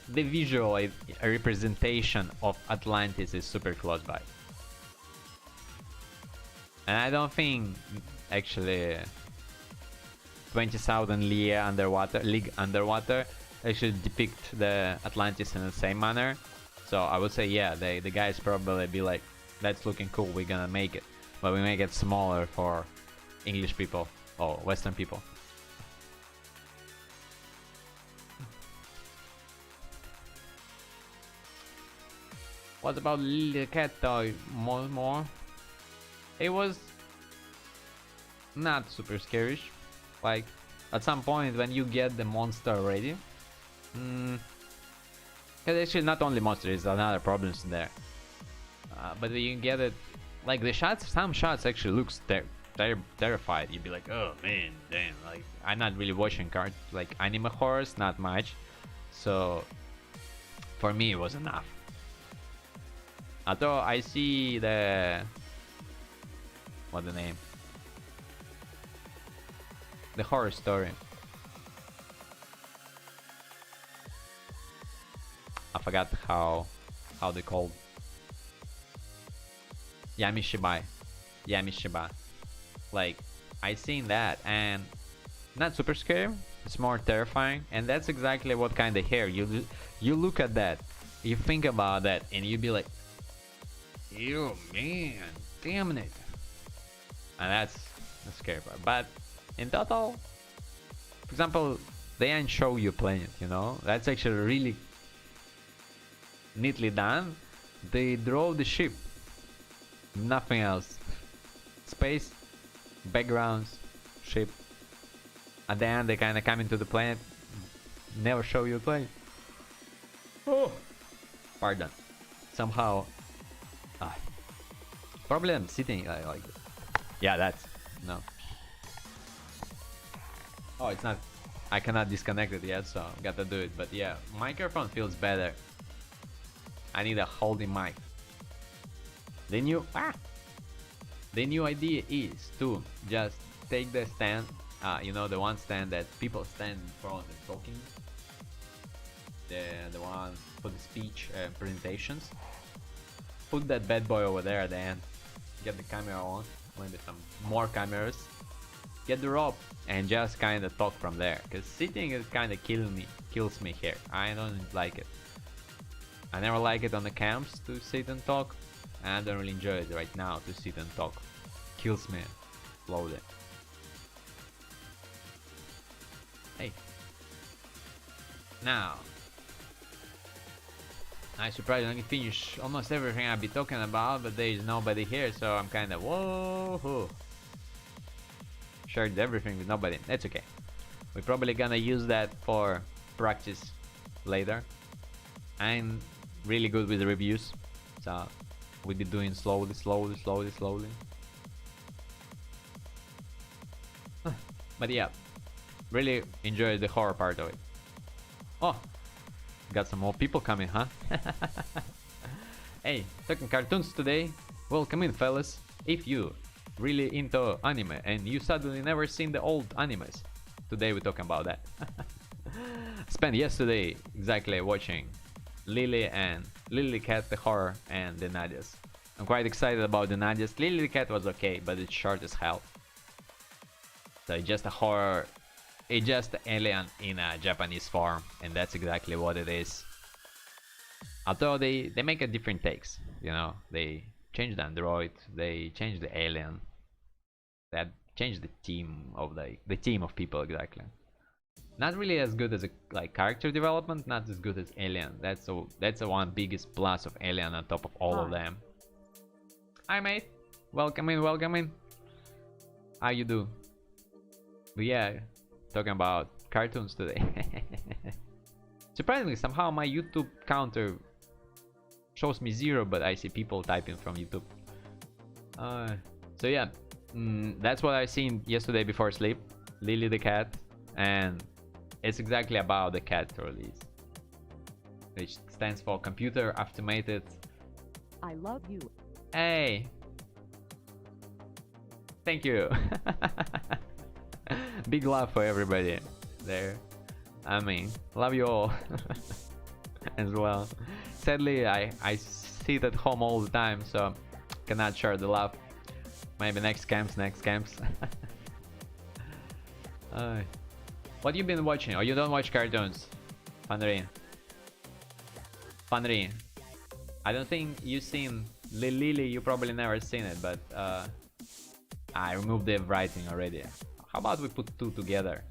the visual representation of Atlantis is super close by. And I don't think actually 20,000 League Underwater actually depict the Atlantis in the same manner. So I would say, yeah, the guys probably be like, that's looking cool, we're gonna make it, but we make it smaller for English people or Western people. What about Little Cat Toy? More? It was not super scary. Like at some point when you get the monster already, because actually not only monster, is another problems in there, but when you get it, like the shots, some shots actually looks terrified. You'd be like, oh man, damn, like I'm not really watching like anime horrors, not much, So for me it was enough. Although I see what the name? The horror story. I forgot how they called. Yamishibai. Like, I seen that and not super scary. It's more terrifying, and that's exactly what kind of hair you look at that, you think about that, and you be like, ew, man, damn it. And that's the scary part. But in total, for example, they ain't show you planet, you know. That's actually really neatly done. They draw the ship, nothing else. Space, backgrounds, ship. At the end, they kind of come into the planet, never show you a planet. Oh, pardon. Somehow, probably I'm sitting like this. Yeah, that's no. Oh, it's not. I cannot disconnect it yet, so gotta do it. But yeah, microphone feels better. I need a holding mic. The new idea is to just take the stand, you know, the one stand that people stand in front and talking, the one for the speech presentations. Put that bad boy over there at the end. Get the camera on, maybe some more cameras. Get the rope and just kind of talk from there. Cause sitting is kind of kills me here. I don't like it. I never like it on the camps to sit and talk. And I don't really enjoy it right now to sit and talk. Kills me slowly. Hey. Now. I surprisingly finished almost everything I've been talking about, but there is nobody here, so I'm kind of whoa. Shared everything with nobody. That's okay. We're probably gonna use that for practice later. I'm really good with reviews, so we'll be doing slowly. But yeah, really enjoyed the horror part of it. Oh, got some more people coming, huh? Hey, talking cartoons today. Welcome in, fellas. If you really into anime and you suddenly never seen the old animes, today we're talking about that. Spent yesterday exactly watching Lily Cat, the horror, and the Nadias. I'm quite excited about the Nadias. Lily Cat was okay, but it's short as hell. So it's just a horror. It's just an alien in a Japanese form, and that's exactly what it is. Although they make a different takes, you know, they change the android, they change the alien, that changed the team of the team of people exactly. Not really as good as a like character development, not as good as Alien. That's the one biggest plus of Alien on top of all of them. Hi mate, welcome in. How you do? But yeah, talking about cartoons today. Surprisingly, somehow my YouTube counter shows me 0, but I see people typing from YouTube. So yeah, that's what I seen yesterday before sleep. Lily the cat, and it's exactly about the cat release, which stands for Computer Automated. I love you. Hey, thank you. Big love for everybody there. I mean, love you all as well. Sadly, I sit at home all the time, so cannot share the love. Maybe next camps. What you been watching? Oh, you don't watch cartoons, Fanry. I don't think you've seen Lily. You probably never seen it, but I removed the writing already. How about we put two together?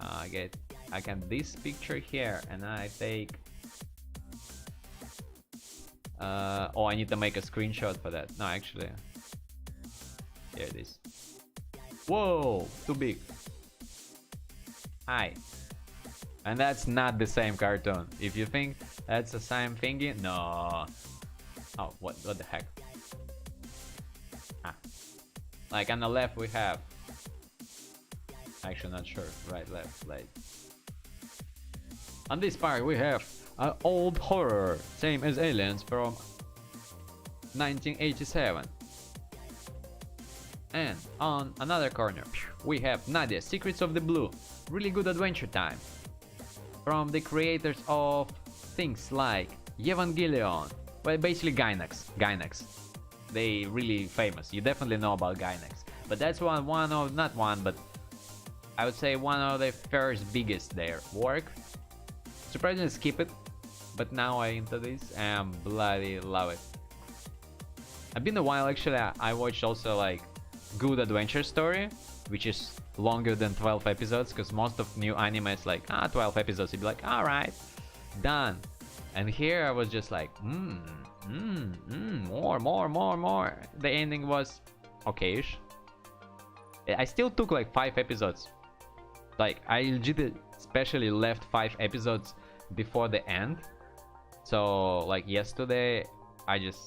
I can this picture here, and I take. Oh, I need to make a screenshot for that. No, actually, here it is. Whoa, too big. Hi. And that's not the same cartoon. If you think that's the same thingy, no. Oh, what the heck? Like on the left we have. Actually, not sure. Right, left, like. On this part we have an old horror, same as Aliens from 1987. And on another corner we have Nadia, Secrets of the Blue, really good adventure time. From the creators of things like Evangelion, well basically Gainax. They really famous, you definitely know about Gainax. But that's one of, not one, but I would say one of the first biggest their work. Surprisingly skip it, but now I into this and bloody love it. I've been a while actually. I watched also like Good Adventure Story, which is longer than 12 episodes, because most of new anime is like 12 episodes, you'd be like alright, done. And here I was just like more. The ending was okay-ish. I still took like 5 episodes. Like I legit especially left 5 episodes before the end. So like yesterday I just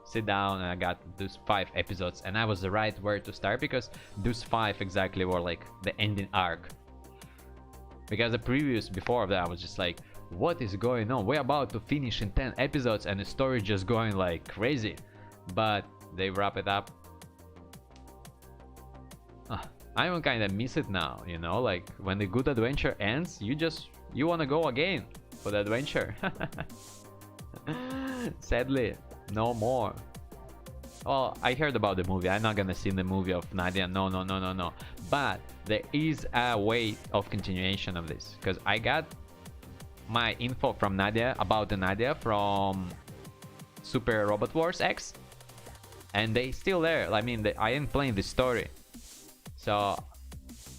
sit down and I got those 5 episodes, and I was the right where to start, because those 5 exactly were like the ending arc. Because the previous before that I was just like, what is going on? We're about to finish in 10 episodes and the story just going like crazy. But they wrap it up. I even kind of miss it now, you know, like when the good adventure ends, you want to go again for the adventure. Sadly, no more. Well, I heard about the movie. I'm not gonna see the movie of Nadia. No. But there is a way of continuation of this, because I got my info from Nadia about the Nadia from Super Robot Wars X, and they still there. I mean, I am playing this story, so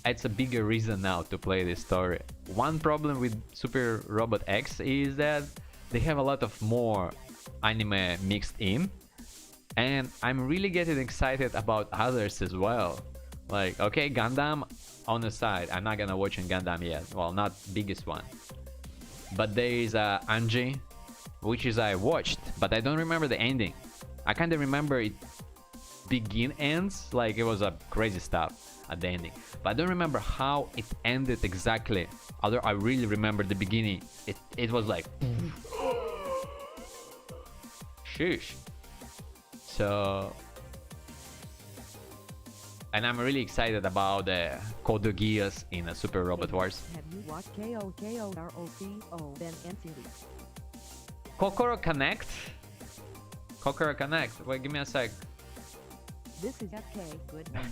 it's a bigger reason now to play this story. One problem with Super Robot X is that they have a lot of more anime mixed in, and I'm really getting excited about others as well. Like, okay, Gundam on the side, I'm not gonna watch in Gundam yet, well, not biggest one, but there is Anji, which is I watched, but I don't remember the ending. I kind of remember it ends, like it was a crazy stuff at the ending, but I don't remember how it ended exactly. Although I really remember the beginning, it was like sheesh. So, and I'm really excited about the Code Geass in a Super Robot Wars. Have you watched KOKOROCO then NCD? Kokoro Connect? Kokoro Connect? Wait, give me a sec. This is FK, good night.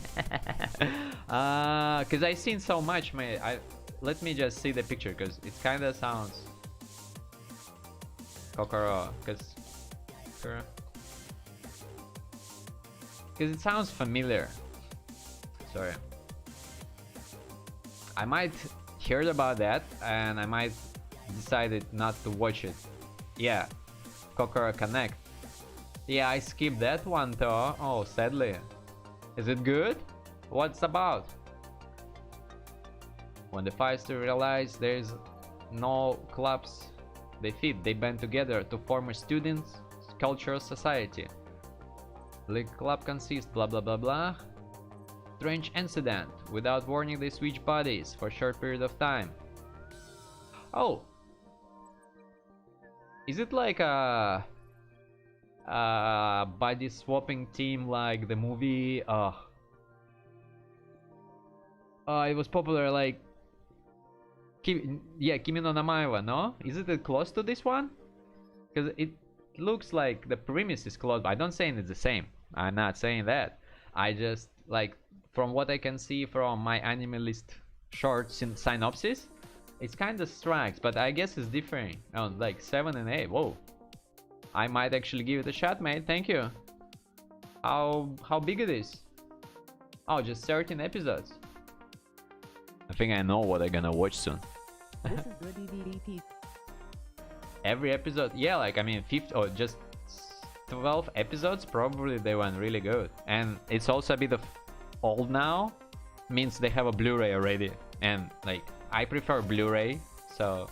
Cause I seen so much, man. Let me just see the picture, cause it kinda sounds Kokoro, cause it sounds familiar. Sorry. I might heard about that and I might decided not to watch it. Yeah, Kokoro Connect. Yeah, I skipped that one though. Oh, sadly. Is it good? What's about? When the fighters realize there's no clubs they fit, they band together to form a students' cultural society. The club consists blah blah blah blah. Strange incident. Without warning, they switch bodies for a short period of time. Oh, is it like a body swapping team like the movie? It was popular like Kimi no Namae, no? Is it close to this one? Because it looks like the premise is close, but I don't say it's the same. I'm not saying that. I just like, from what I can see from my anime list short synopsis, it's kind of strikes, but I guess it's different. Oh, like 7 and 8. Whoa, I might actually give it a shot, mate. Thank you. How big it is? Oh, just 13 episodes. I think I know what I'm gonna watch soon. This is good DVD. Every episode, yeah, like I mean 50 or just 12 episodes, probably they went really good. And it's also a bit of old now, means they have a Blu-ray already, and like I prefer Blu-ray. So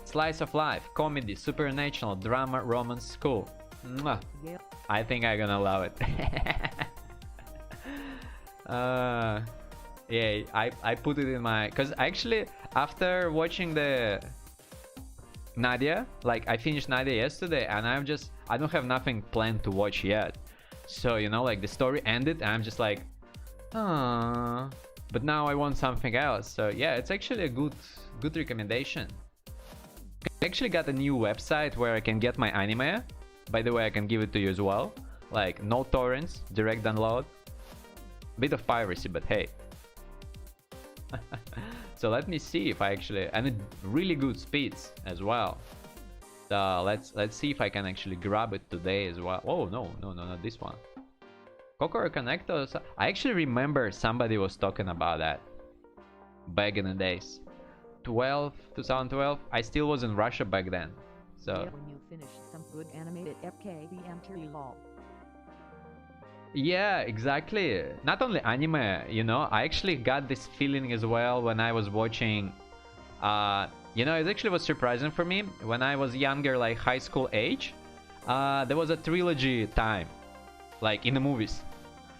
slice of life, comedy, supernatural, drama, romance, cool. Mwah. Yeah. I think I'm gonna love it. Yeah, I put it in my, because actually after watching the Nadia. Like I finished Nadia yesterday, and I don't have nothing planned to watch yet. So you know, like the story ended, and I'm just like, ah. But now I want something else. So yeah, it's actually a good recommendation. I actually got a new website where I can get my anime. By the way, I can give it to you as well. Like no torrents, direct download. Bit of piracy, but hey. So let me see if I actually, and it really good speeds as well. So let's see if I can actually grab it today as well. Oh no, not this one. Kokoro Connectors. I actually remember somebody was talking about that back in the days. 2012. I still was in Russia back then. So Yeah, when you finish some good animated FKBM lol. yeah, exactly. Not only anime, you know, I actually got this feeling as well when I was watching. You know, it actually was surprising for me when I was younger, like high school age. There was a trilogy time, like in the movies,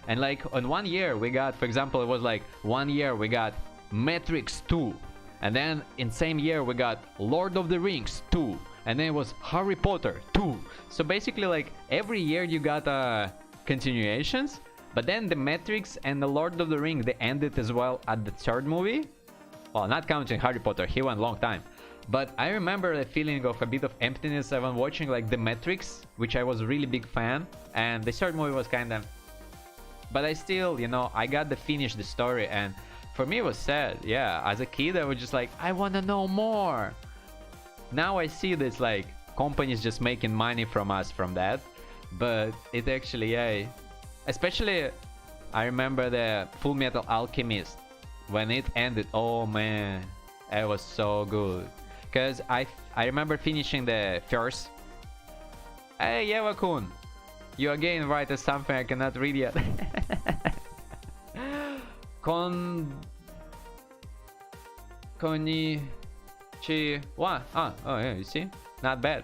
and like on 1 year we got, for example, it was like 1 year we got Matrix 2, and then in same year we got Lord of the Rings 2, and then it was Harry Potter 2. So basically, like every year you got continuations, but then the Matrix and the Lord of the Rings, they ended as well at the third movie. Well, not counting Harry Potter, he went long time. But I remember the feeling of a bit of emptiness when watching like the Matrix, which I was a really big fan, and the third movie was kind of, but I still, you know, I got to finish the story, and for me it was sad. Yeah, as a kid I was just like, I want to know more. Now I see this like companies just making money from us from that, but it actually, yeah, especially I remember the Full Metal Alchemist when it ended. Oh man, it was so good, because I remember finishing the first. Hey Yeva-kun, you again write something I cannot read yet. Konnichiwa. Oh yeah, you see, not bad.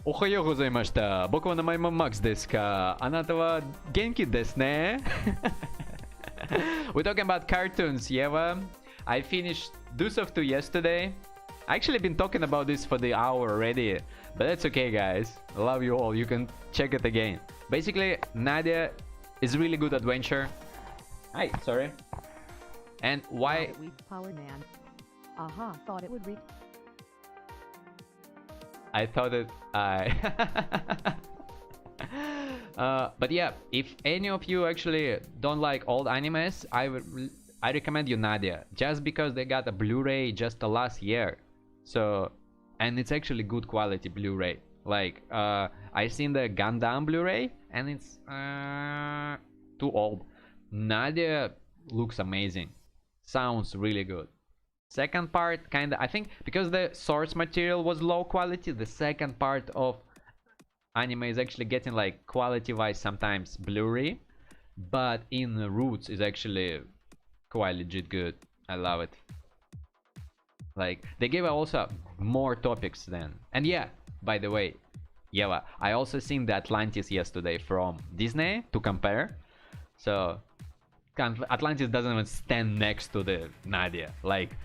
おはようございました。僕は名前もマックスですか。あなたは元気ですね。We're talking about cartoons, Yeva. I finished Deuce of Two yesterday. I actually been talking about this for the hour already, but that's okay, guys. I love you all. You can check it again. Basically, Nadia is really good adventure. Hi, sorry. And why? Thought it weak power man. Aha, thought it would read. I thought it but yeah, if any of you actually don't like old animes, I recommend you Nadia, just because they got a Blu-ray just the last year. So, and it's actually good quality Blu-ray. Like I seen the Gundam Blu-ray and it's too old. Nadia looks amazing, sounds really good. Second part, kinda, I think because the source material was low quality, the second part of anime is actually getting like quality wise sometimes blurry, but in the roots is actually quite legit good. I love it. Like they gave also more topics then. And yeah, by the way, yeah, I also seen the Atlantis yesterday from Disney to compare. So Atlantis doesn't even stand next to the Nadia. Like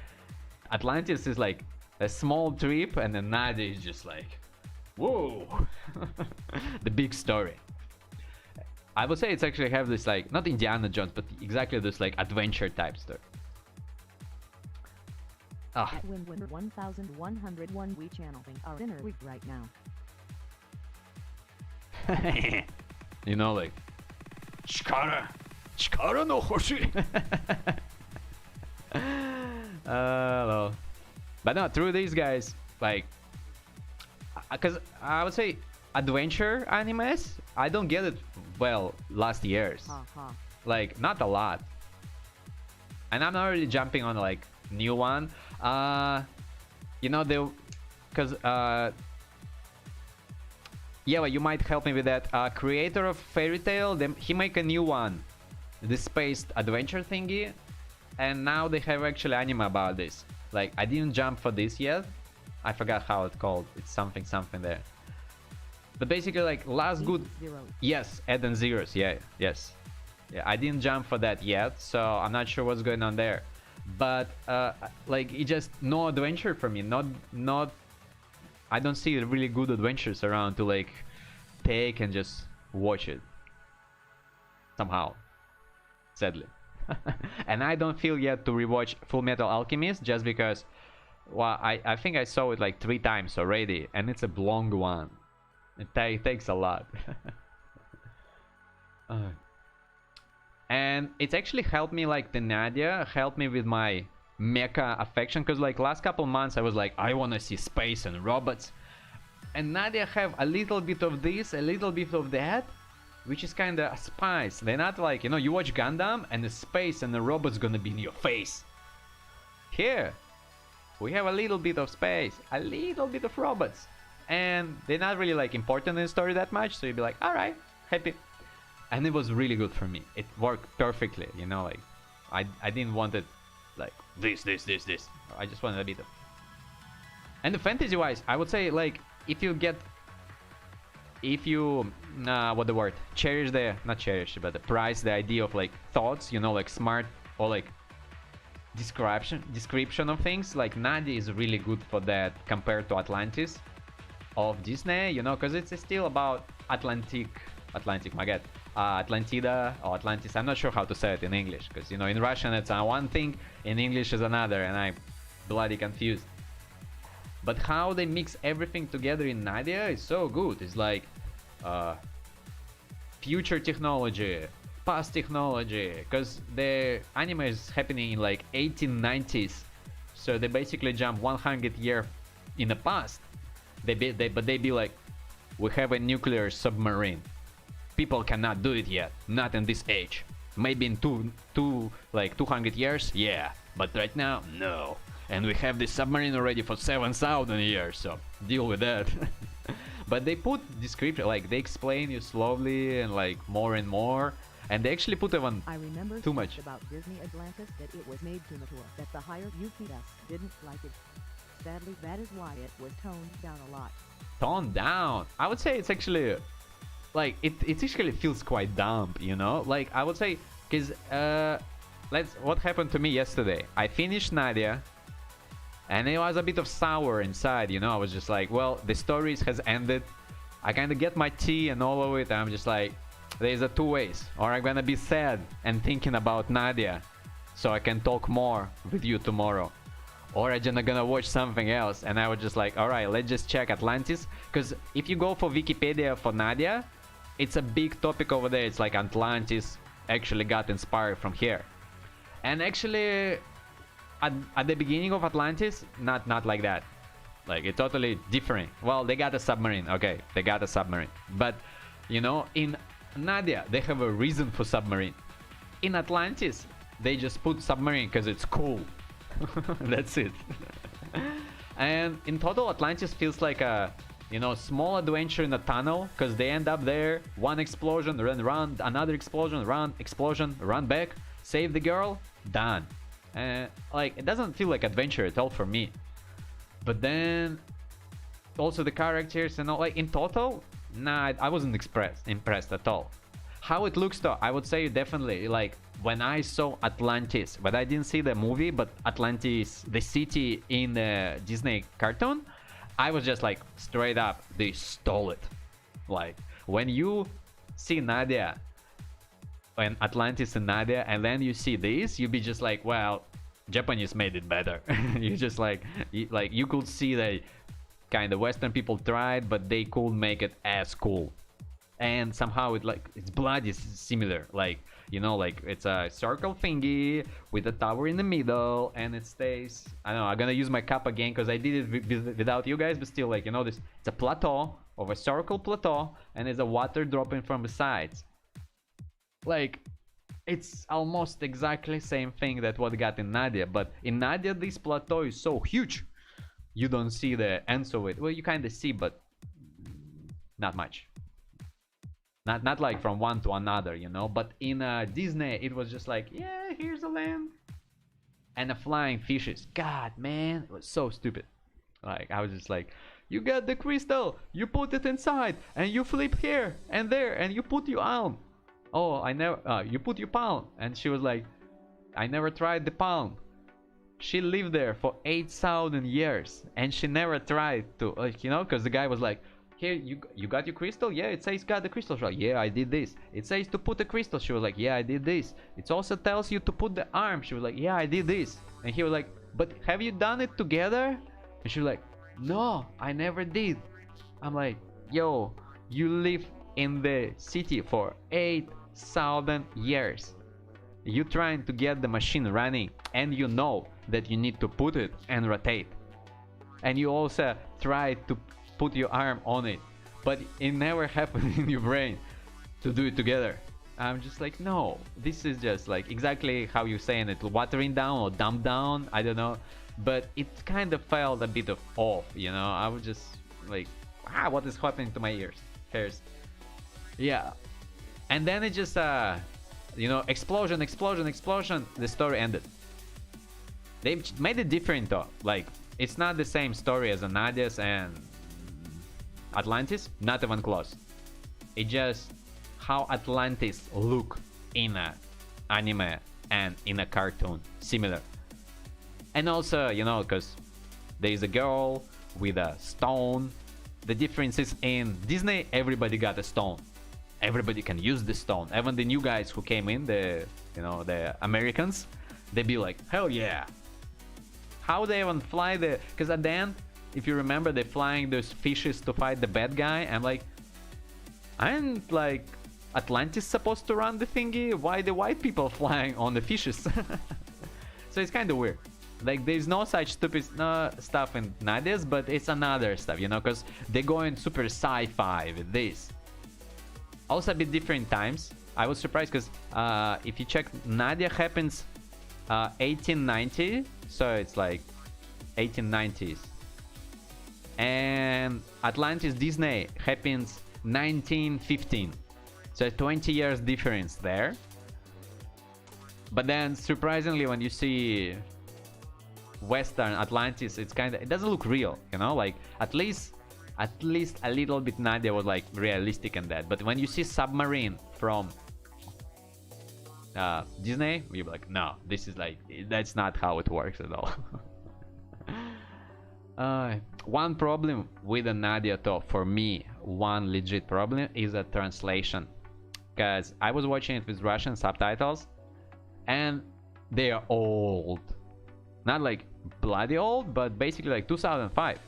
Atlantis is like a small trip, and then Nadia is just like, whoa. The big story. I would say it's actually have this like, not Indiana Jones, but exactly this like adventure type story. Ah. At Win 1101 we channeling our inner week right now. You know, like Chikara no hoshi. Well, but no, through these guys, like, because I would say adventure animes, I don't get it well last years. Like, not a lot. And I'm not really jumping on like new one. You know, they, because yeah, well, you might help me with that. Creator of Fairy Tail, he make a new one, the space adventure thingy, and now they have actually anime about this. Like, I didn't jump for this yet. I forgot how it's called. It's something there. But basically, like last good. Yes, Ed and Zeros. Yeah, yes. Yeah, I didn't jump for that yet, so I'm not sure what's going on there. but like it just no adventure for me. Not I don't see really good adventures around to like take and just watch it somehow, sadly. And I don't feel yet to rewatch Full Metal Alchemist just because, well, I think I saw it like 3 times already, and it's a long one. It takes a lot. And it's actually helped me, like the Nadia helped me with my mecha affection, because like last couple months I was like, I want to see space and robots, and Nadia have a little bit of this, a little bit of that, which is kind of a spice. They're not like, you know, you watch Gundam and the space and the robot's gonna be in your face. Here we have a little bit of space, a little bit of robots, and they're not really like important in the story that much, so you'd be like, all right, happy. And it was really good for me. It worked perfectly, you know, like I didn't want it like this. I just wanted a bit of. And the fantasy wise, I would say, like, if you what the word, cherish the, not cherish, but the price the idea of like thoughts, you know, like smart or like description of things, like Nadia is really good for that compared to Atlantis of Disney, you know, because it's still about Atlantic, my god, Atlantida or Atlantis. I'm not sure how to say it in English, because, you know, in Russian it's one thing, in English is another, and I'm bloody confused. But how they mix everything together in Nadia is so good. It's like future technology, past technology, because the anime is happening in like 1890s, so they basically jump 100 years in the past. They be like, we have a nuclear submarine. People cannot do it yet, not in this age. Maybe in 200 years, yeah, but right now, no. And we have this submarine already for 7,000 years, so deal with that. But they put description, like they explain you slowly and like more and more, and they actually put even I remember too much about Disney Atlantis that it was made premature, that the higher UPS didn't like it. Sadly, that is why it was toned down a lot. Toned down. I would say it's actually like it actually feels quite dumb, you know, like I would say, because what happened to me yesterday, I finished Nadia and it was a bit of sour inside, you know. I was just like, well, the stories has ended. I kind of get my tea and all of it, and I'm just like, there's a 2 ways, or I'm gonna be sad and thinking about Nadia so I can talk more with you tomorrow, or I'm just gonna watch something else. And I was just like, all right, let's just check Atlantis, because if you go for Wikipedia for Nadia, it's a big topic over there. It's like Atlantis actually got inspired from here. And actually at the beginning of Atlantis, not like that. Like, it's totally different. Well, they got a submarine, okay, they got a submarine, but you know, in Nadia they have a reason for submarine. In Atlantis they just put submarine because it's cool. That's it. And in total, Atlantis feels like a, you know, small adventure in a tunnel, because they end up there, one explosion, run, another explosion, run back, save the girl, done. Like, it doesn't feel like adventure at all for me. But then also the characters and all, like, in total, nah, I wasn't impressed at all. How it looks though, I would say definitely, like, when I saw Atlantis, but I didn't see the movie, but Atlantis, the city in the Disney cartoon, I was just like, straight up, they stole it. Like, when you see Nadia and Atlantis and Nadia, and then you see this, you'd be just like, well, Japanese made it better. You just like you could see that kind of Western people tried, but they could make it as cool. And somehow its blood is similar, like, you know, like it's a circle thingy with a tower in the middle, and it stays, I don't know, I'm gonna use my cup again because I did it without you guys, but still, like, you know, it's a plateau of a circle plateau, and there's a water dropping from the sides. Like, it's almost exactly same thing that what got in Nadia, but in Nadia this plateau is so huge you don't see the ends of it. Well, you kind of see, but not much. Not like from one to another, you know. But in Disney, it was just like, yeah, here's the land and the flying fishes. God, man, it was so stupid. Like, I was just like, you got the crystal, you put it inside, and you flip here and there, and you put your arm. Oh, I never. You put your palm, and she was like, I never tried the palm. She lived there for 8,000 years and she never tried to, you know, because the guy was like, here, you got your crystal? Yeah, it says got the crystal. She was like, yeah, I did this. It says to put the crystal. She was like, yeah, I did this. It also tells you to put the arm. She was like, yeah, I did this. And he was like, but have you done it together? And she was like, no, I never did. I'm like, yo, you live in the city for 8,000 years. You trying to get the machine running and you know that you need to put it and rotate. And you also try to put your arm on it, but it never happened in your brain to do it together. I'm just like, no, this is just like exactly how you're saying it, watering down or dumb down, I don't know, but it kind of felt a bit of off, you know. I was just like, what is happening to my hairs? Yeah. And then it just you know, explosion, the story ended. They made it different though, like it's not the same story as Nadia's and Atlantis, not even close. It just how Atlantis look in a anime and in a cartoon, similar. And also, you know, because there is a girl with a stone. The difference is in Disney, everybody got a stone. Everybody can use the stone. Even the new guys who came in, the Americans, they be like, hell yeah. How they even fly the? Because at the end, if you remember, they're flying those fishes to fight the bad guy. I'm like, aren't like Atlantis supposed to run the thingy? Why the white people flying on the fishes? So it's kind of weird. Like there's no such stupid stuff in Nadia's, but it's another stuff, you know, because they're going super sci-fi with this. Also a bit different times. I was surprised because if you check, Nadia happens 1890, so it's like 1890s. And Atlantis Disney happens 1915, so 20 years difference there. But then surprisingly, when you see Western Atlantis, it doesn't look real, you know, like at least a little bit Nadia was like realistic in that. But when you see submarine from Disney, you're like, no, this is like, that's not how it works at all. One problem with the Nadia though, for me, one legit problem is a translation, because I was watching it with Russian subtitles and they are old, not like bloody old, but basically like 2005.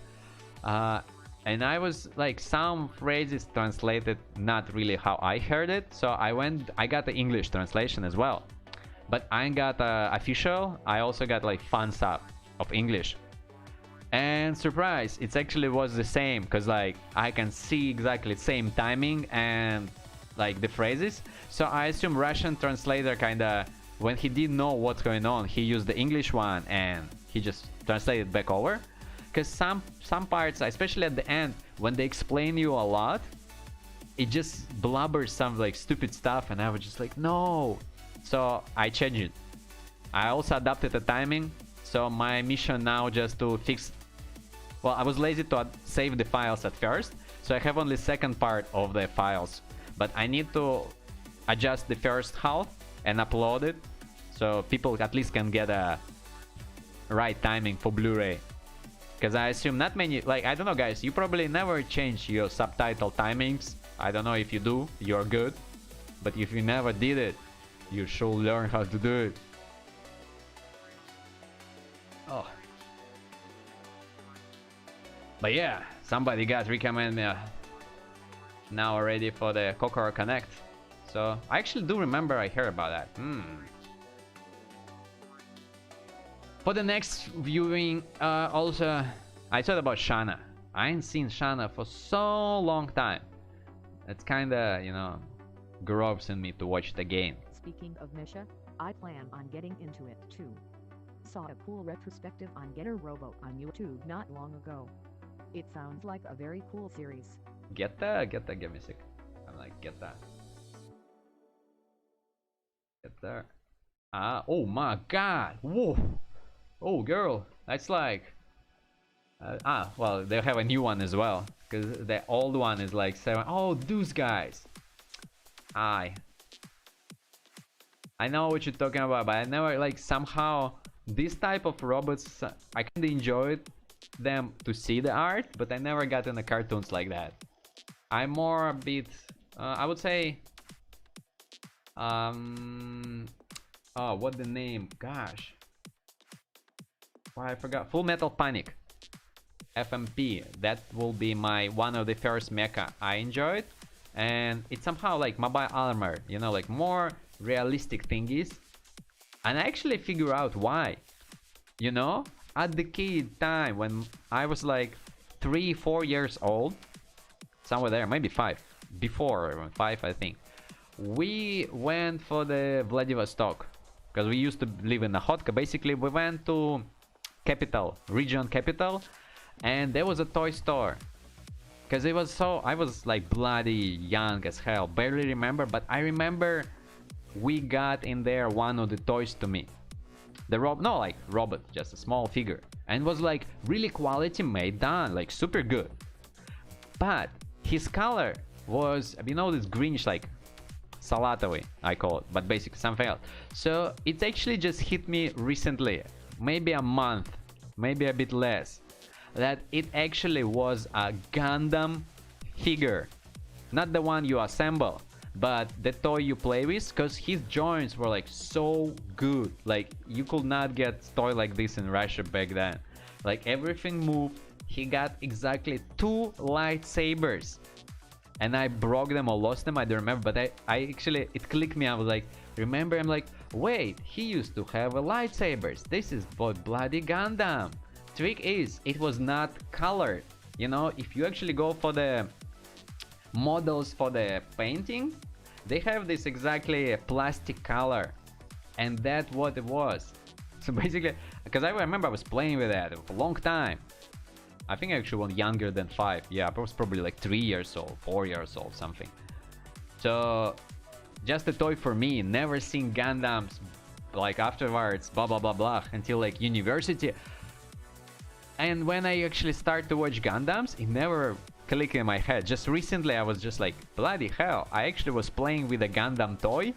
And I was like, some phrases translated not really how I heard it, so I got the English translation as well, but I got official. I also got like fan sub of English. And surprise, it actually was the same, because like I can see exactly the same timing and like the phrases. So I assume Russian translator kinda, when he didn't know what's going on, he used the English one and he just translated back over. Because some parts, especially at the end, when they explain you a lot, it just blubbers some like stupid stuff, and I was just like, no. So I changed it. I also adapted the timing. So my mission now just to fix. Well, I was lazy to save the files at first, so I have only second part of the files, but I need to adjust the first half and upload it, so people at least can get a right timing for Blu-ray. Because I assume not many, like, I don't know guys, you probably never change your subtitle timings. I don't know if you do, you're good, but if you never did it, you should learn how to do it. Oh. But yeah, somebody got recommended now already for the Kokoro Connect. So I actually do remember I heard about that. For the next viewing, also I thought about Shana. I ain't seen Shana for so long time. It's kinda, you know, grows in me to watch it again. Speaking of Misha, I plan on getting into it too. Saw a cool retrospective on Getter Robo on YouTube not long ago. It sounds like a very cool series. Get that, get music. I'm like, get that. Get there. Oh my god! Whoa! Oh girl, that's like... well, they have a new one as well, because the old one is like 7. Oh, those guys! I know what you're talking about, but I never, like, somehow this type of robots, I kind of enjoyed them to see the art, but I never got into cartoons like that. I'm more a bit, I would say, oh, what the name? Gosh, well, I forgot. Full Metal Panic, FMP. That will be my one of the first mecha I enjoyed, and it's somehow like mobile armor, you know, like more realistic thingies. And I actually figure out why. You know, at the kid time when I was like 3-4 years old, somewhere there, maybe 5, before 5 I think, we went for the Vladivostok because we used to live in Nakhotka. Basically we went to capital, region capital, and there was a toy store. Because it was so, I was like bloody young as hell, barely remember, but I remember we got in there one of the toys to me. The robot, just a small figure. And was like really quality made done, like super good. But his color was, you know, this greenish, like salatowy, I call it, but basically something else. So it actually just hit me recently, maybe a month, maybe a bit less, that it actually was a Gundam figure. Not the one you assemble, but the toy you play with, because his joints were like so good. Like you could not get toy like this in Russia back then. Like everything moved. He got exactly 2 lightsabers, and I broke them or lost them, I don't remember, but I actually, it clicked me. I was like, remember, I'm like, wait, he used to have a lightsabers. This is bloody Gundam. Trick is, it was not colored. You know, if you actually go for the models for the painting, they have this exactly plastic color, and that's what it was. So basically, because I remember I was playing with that for a long time. I think I actually was younger than 5. Yeah, I was probably like 3 years old, 4 years old, something. So just a toy for me. Never seen Gundams like afterwards, blah blah blah blah, until like university. And when I actually started to watch Gundams, it never clicked in my head. Just recently I was just like, bloody hell, I actually was playing with a Gundam toy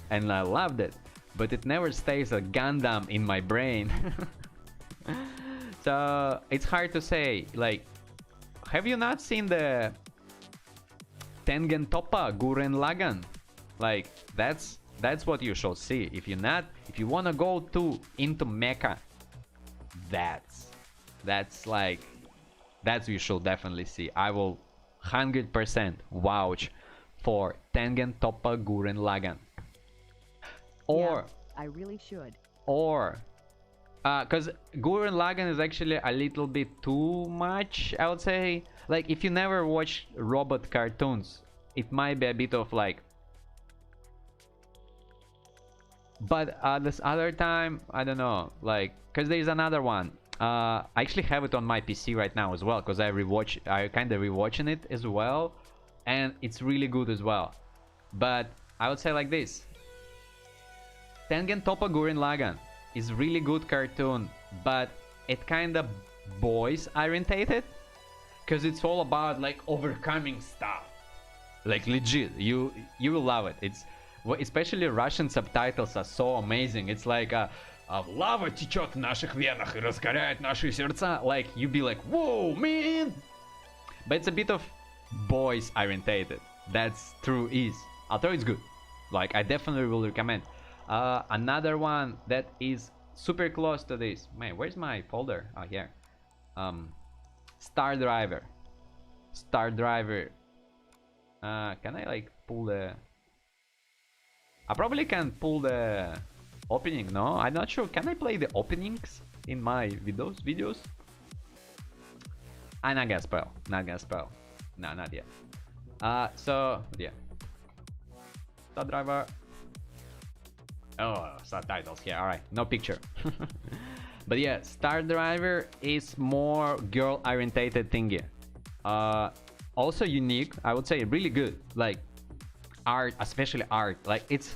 and I loved it, but it never stays a Gundam in my brain. So it's hard to say. Like, have you not seen the Tengen Toppa Gurren Lagann? Like that's what you should see. If you wanna go into mecha, that's you should definitely see. I will 100% vouch for Tengen Toppa Gurren Lagann. Or yeah, I really should. Or because Gurren Lagann is actually a little bit too much, I would say. Like, if you never watch robot cartoons, it might be a bit of like. But this other time, I don't know, like, because there's another one. I actually have it on my PC right now as well, because I kind of rewatching it as well, and it's really good as well. But I would say like this: Tengen Toppa Gurren Lagann is really good cartoon, but it kind of boys orientated, because it's all about like overcoming stuff. Like legit, you will love it. It's especially Russian subtitles are so amazing. It's like лава течет в наших венах и раскаляет наши сердца. Like you be like, whoa man, but it's a bit of boys orientated. That's true is. Although it's good, like I definitely will recommend. Another one that is super close to this. Man, where's my folder? Oh, here. Star Driver. Star Driver. Can I like pull the? I probably can pull the opening. No, I'm not sure. Can I play the openings in my videos? I'm not gonna spell. Not gonna spell. No, not yet. So yeah. Star Driver. Oh, subtitles here. All right, no picture. But yeah, Star Driver is more girl-orientated thingy. Also unique, I would say, really good. Like art, especially art. Like it's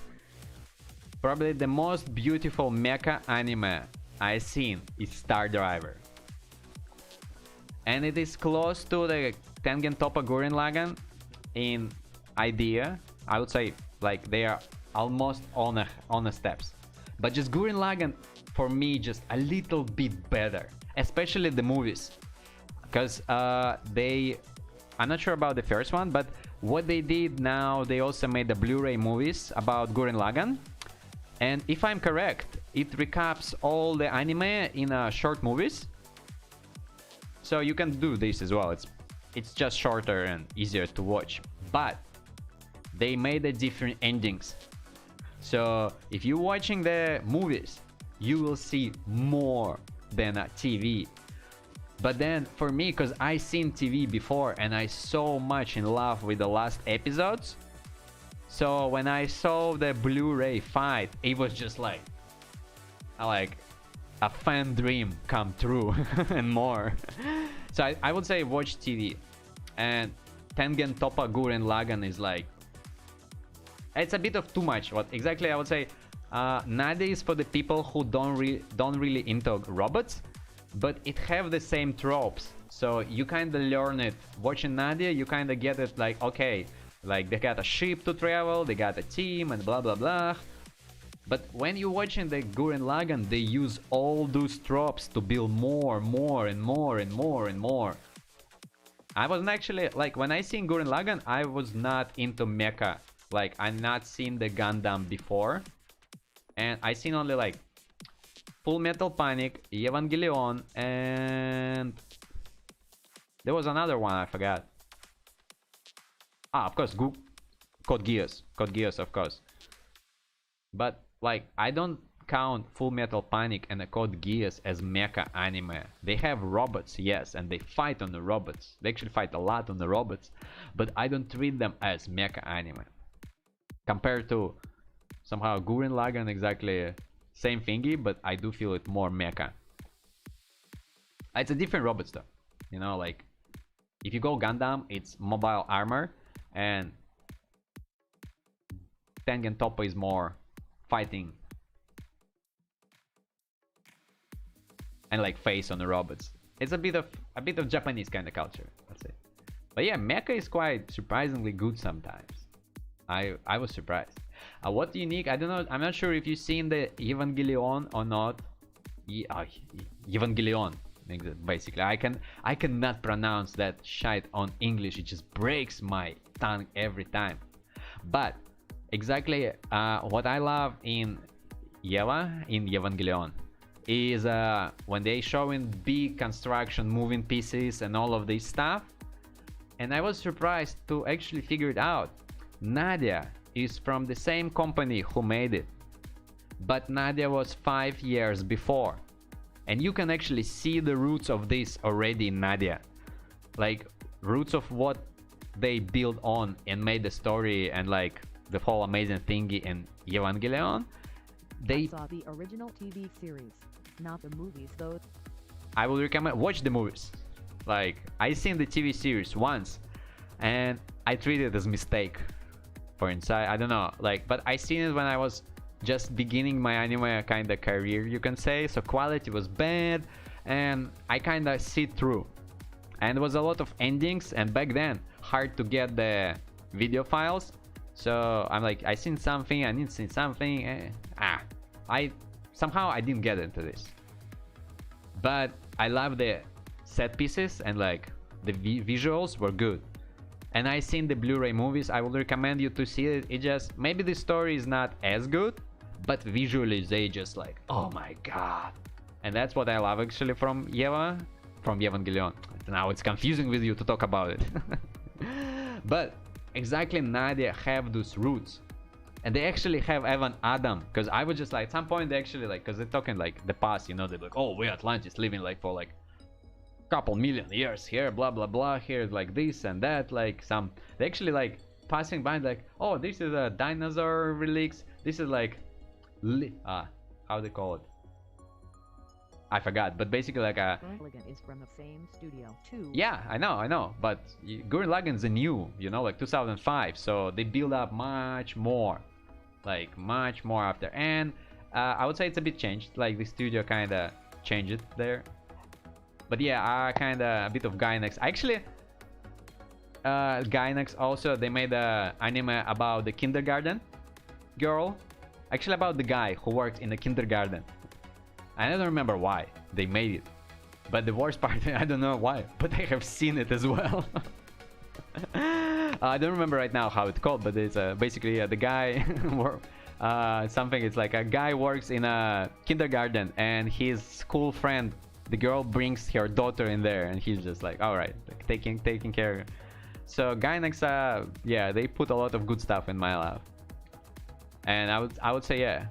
probably the most beautiful mecha anime I've seen is Star Driver, and it is close to the Tengen Toppa Gurren Lagann in idea. I would say like they are almost on the steps, But just Gurren Lagann, for me, just a little bit better, especially the movies, because I'm not sure about the first one, but what they did now, they also made the Blu-ray movies about Gurren Lagann, and if I'm correct, it recaps all the anime in short movies. So you can do this as well. It's just shorter and easier to watch, but they made the different endings. So if you're watching the movies, you will see more than a TV. But then for me, because I seen TV before and I so much in love with the last episodes, so when I saw the Blu-ray fight, it was just like a fan dream come true and more. So I would say watch TV. And Tengen Toppa Gurren Lagann is like, it's a bit of too much. What exactly I would say, Nadia is for the people who don't really into robots, but it have the same tropes. So you kind of learn it watching Nadia. You kind of get it like, okay, like they got a ship to travel, they got a team, and blah blah blah. But when you're watching the Gurren Lagann, they use all those tropes to build more and more. I wasn't actually, like, when I seen Gurren Lagann, I was not into mecha. Like, I not seen the Gundam before. And I seen only, like, Full Metal Panic, Evangelion, and there was another one, I forgot. Ah, of course, Code Geass. Code Geass, of course. But, like, I don't count Full Metal Panic and the Code Geass as mecha anime. They have robots, yes, and they fight on the robots. They actually fight a lot on the robots, but I don't treat them as mecha anime. Compared to somehow Gurren Lagann, exactly same thingy, but I do feel it more mecha. It's a different robots though. You know, like if you go Gundam, it's mobile armor, and Tengen Toppa is more fighting and like face on the robots. It's a bit of Japanese kind of culture, let's say. But yeah, mecha is quite surprisingly good sometimes. I was surprised. What unique? I don't know. I'm not sure if you've seen the Evangelion or not. Evangelion, basically. I cannot pronounce that shit on English. It just breaks my tongue every time. But exactly what I love in Evangelion is when they showing big construction, moving pieces, and all of this stuff. And I was surprised to actually figure it out. Nadia is from the same company who made it, but Nadia was 5 years before, and you can actually see the roots of this already in Nadia, like roots of what they built on and made the story and like the whole amazing thingy in Evangelion. I saw the original TV series, not the movies though. I will recommend watch the movies. Like I seen the TV series once, and I treated it as mistake. For inside, I don't know, like, but I seen it when I was just beginning my anime kind of career, you can say. So quality was bad, and I kind of see through, and there was a lot of endings, and back then hard to get the video files. So I'm like, I seen something, I need to see something. I somehow I didn't get into this, but I love the set pieces and like the visuals were good. And I seen the Blu-ray movies. I would recommend you to see it. It just, maybe the story is not as good, but visually they just like, oh my god. And that's what I love actually from Evangelion. Now it's confusing with you to talk about it. But exactly, Nadia have those roots, and they actually have even Adam, because I was just like, at some point they actually like, because they're talking like the past, you know, they're like, oh, we're Atlantis living like for like couple million years here, blah blah blah, here like this and that, like some, they actually like passing by like, oh, this is a dinosaur relics, this is like how they call it, I forgot, but basically like a Lagann is from the same studio too. yeah, I know, but Gurren Lagann's a new, you know, like 2005, so they build up much more after, and I would say it's a bit changed, like the studio kind of changed it there. But yeah, kind of a bit of Gainax. Actually, Gainax also, they made a anime about the kindergarten girl Actually, about the guy who worked in the kindergarten. I don't remember why they made it. But the worst part, I don't know why, but I have seen it as well. I don't remember right now how it's called, but it's basically the guy something. It's like a guy works in a kindergarten, and his school friend, the girl, brings her daughter in there, and he's just like, all right, like, taking care of her. So Gainax, yeah, they put a lot of good stuff in my life, and I would say, yeah,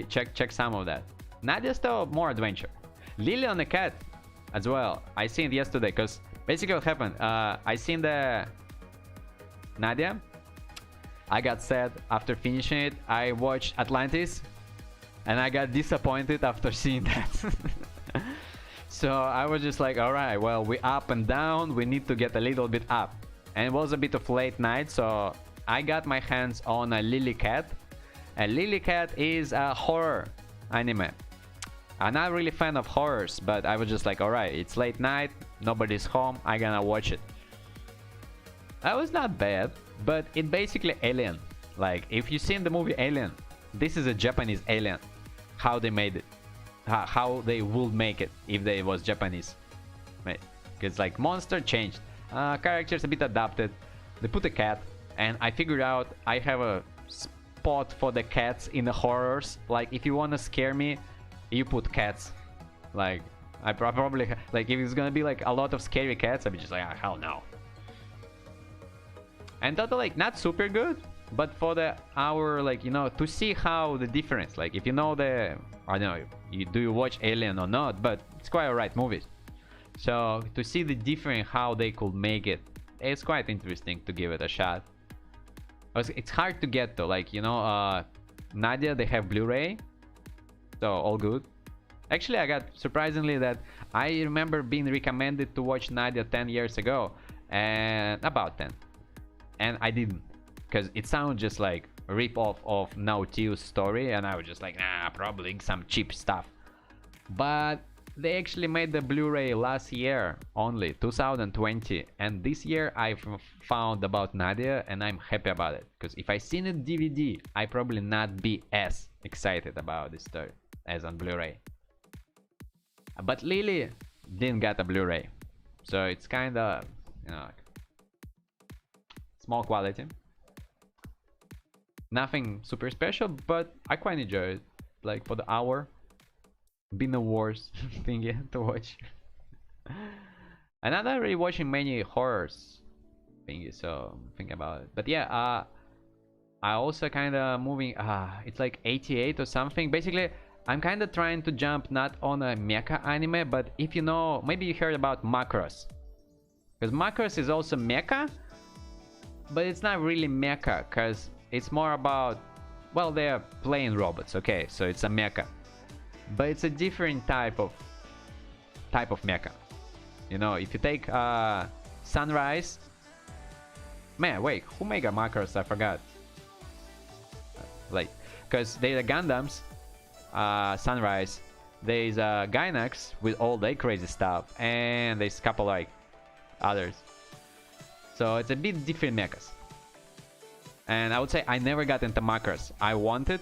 check some of that. Nadia still more adventure. Lily on the cat as well. I seen it yesterday, because basically what happened, I seen the Nadia. I got sad after finishing it. I watched Atlantis, and I got disappointed after seeing that. So I was just like, alright, well, we up and down, we need to get a little bit up. And it was a bit of late night, so I got my hands on a Lily Cat. And Lily Cat is a horror anime. I'm not really fan of horrors, but I was just like, alright, it's late night, nobody's home, I'm gonna watch it. That was not bad, but it basically Alien. Like, if you've seen the movie Alien, this is a Japanese Alien. How they made it. How they would make it if they was Japanese. Because like, monster changed. Characters a bit adapted. They put a cat, and I figured out I have a spot for the cats in the horrors. Like, if you want to scare me, you put cats. Like, I probably, like, if it's gonna be like a lot of scary cats, I'd be just like, ah, hell no. And totally, like, not super good, but for the hour, like, you know, to see how the difference, like, if you know the, I don't know, do you watch Alien or not, but it's quite alright movies. So to see the difference, how they could make it, it's quite interesting to give it a shot. It's hard to get though, like, you know, Nadia, they have Blu-ray, so all good. Actually, I got surprisingly that I remember being recommended to watch Nadia 10 years ago, and about 10, and I didn't, because it sounds just like a rip-off of Nautilu's story, and I was just like, nah, probably some cheap stuff. But they actually made the Blu-ray last year only, 2020, and this year I've found about Nadia, and I'm happy about it, because if I seen it DVD, I probably not be as excited about this story as on Blu-ray. But Lily didn't get a Blu-ray, so it's kinda, you know, small quality. Nothing super special, but I quite enjoy it. Like, for the hour, been the worst thing to watch. And I'm not really watching many horrors thingy, so think about it. But yeah, I also kind of moving. It's like 88 or something. Basically, I'm kind of trying to jump not on a mecha anime, but if you know, maybe you heard about Macross, because Macross is also mecha, but it's not really mecha, because it's more about, well, they're playing robots, okay, so it's a mecha, but it's a different type of mecha. You know, if you take Sunrise, man, wait, who made a Macross? I forgot. Like, because they're the Gundams, Sunrise, there's Gainax with all their crazy stuff, and there's a couple like others. So it's a bit different mechas. And I would say I never got into Macross. I wanted,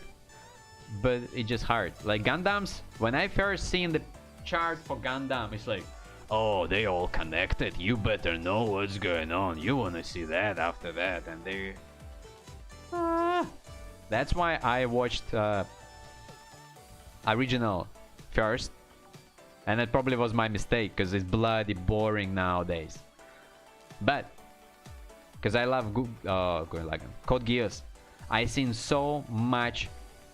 but it's just hard. Like Gundams, when I first seen the chart for Gundam, it's like, oh, they all connected. You better know what's going on. You wanna see that after that, and they. That's why I watched original first, and it probably was my mistake because it's bloody boring nowadays. But because I love Code Geass, I seen so much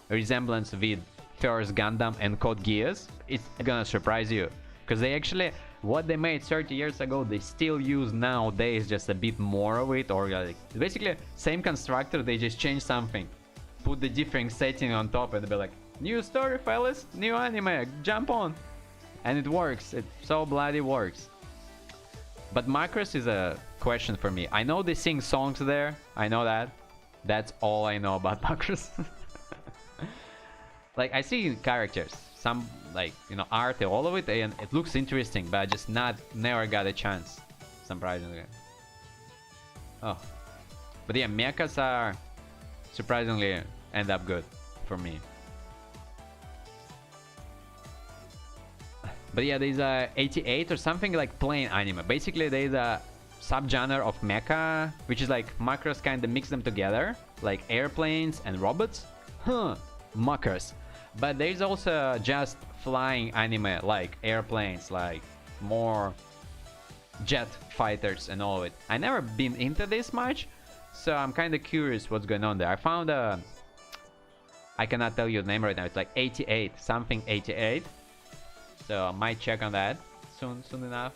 resemblance with first Gundam and Code Geass. It's gonna surprise you, because they actually, what they made 30 years ago, they still use nowadays, just a bit more of it, or like basically same constructor, they just change something, put the different setting on top, and be like, new story, fellas, new anime, jump on, and it works. It so bloody works. But Macross is a question for me. I know they sing songs there, I know that. That's all I know about Macross. Like, I see characters, some, like, you know, art, all of it, and it looks interesting, but I just never got a chance, surprisingly. Oh, but yeah, mechas are surprisingly end up good. for me. But yeah, there's a 88 or something like plain anime. Basically, there's a subgenre of mecha, which is like Macross kind of mix them together, like airplanes and robots. Huh, Macross. But there's also just flying anime, like airplanes, like more jet fighters and all of it. I never been into this much, so I'm kind of curious what's going on there. I found a... I cannot tell you the name right now. It's like 88, something 88. So I might check on that soon enough.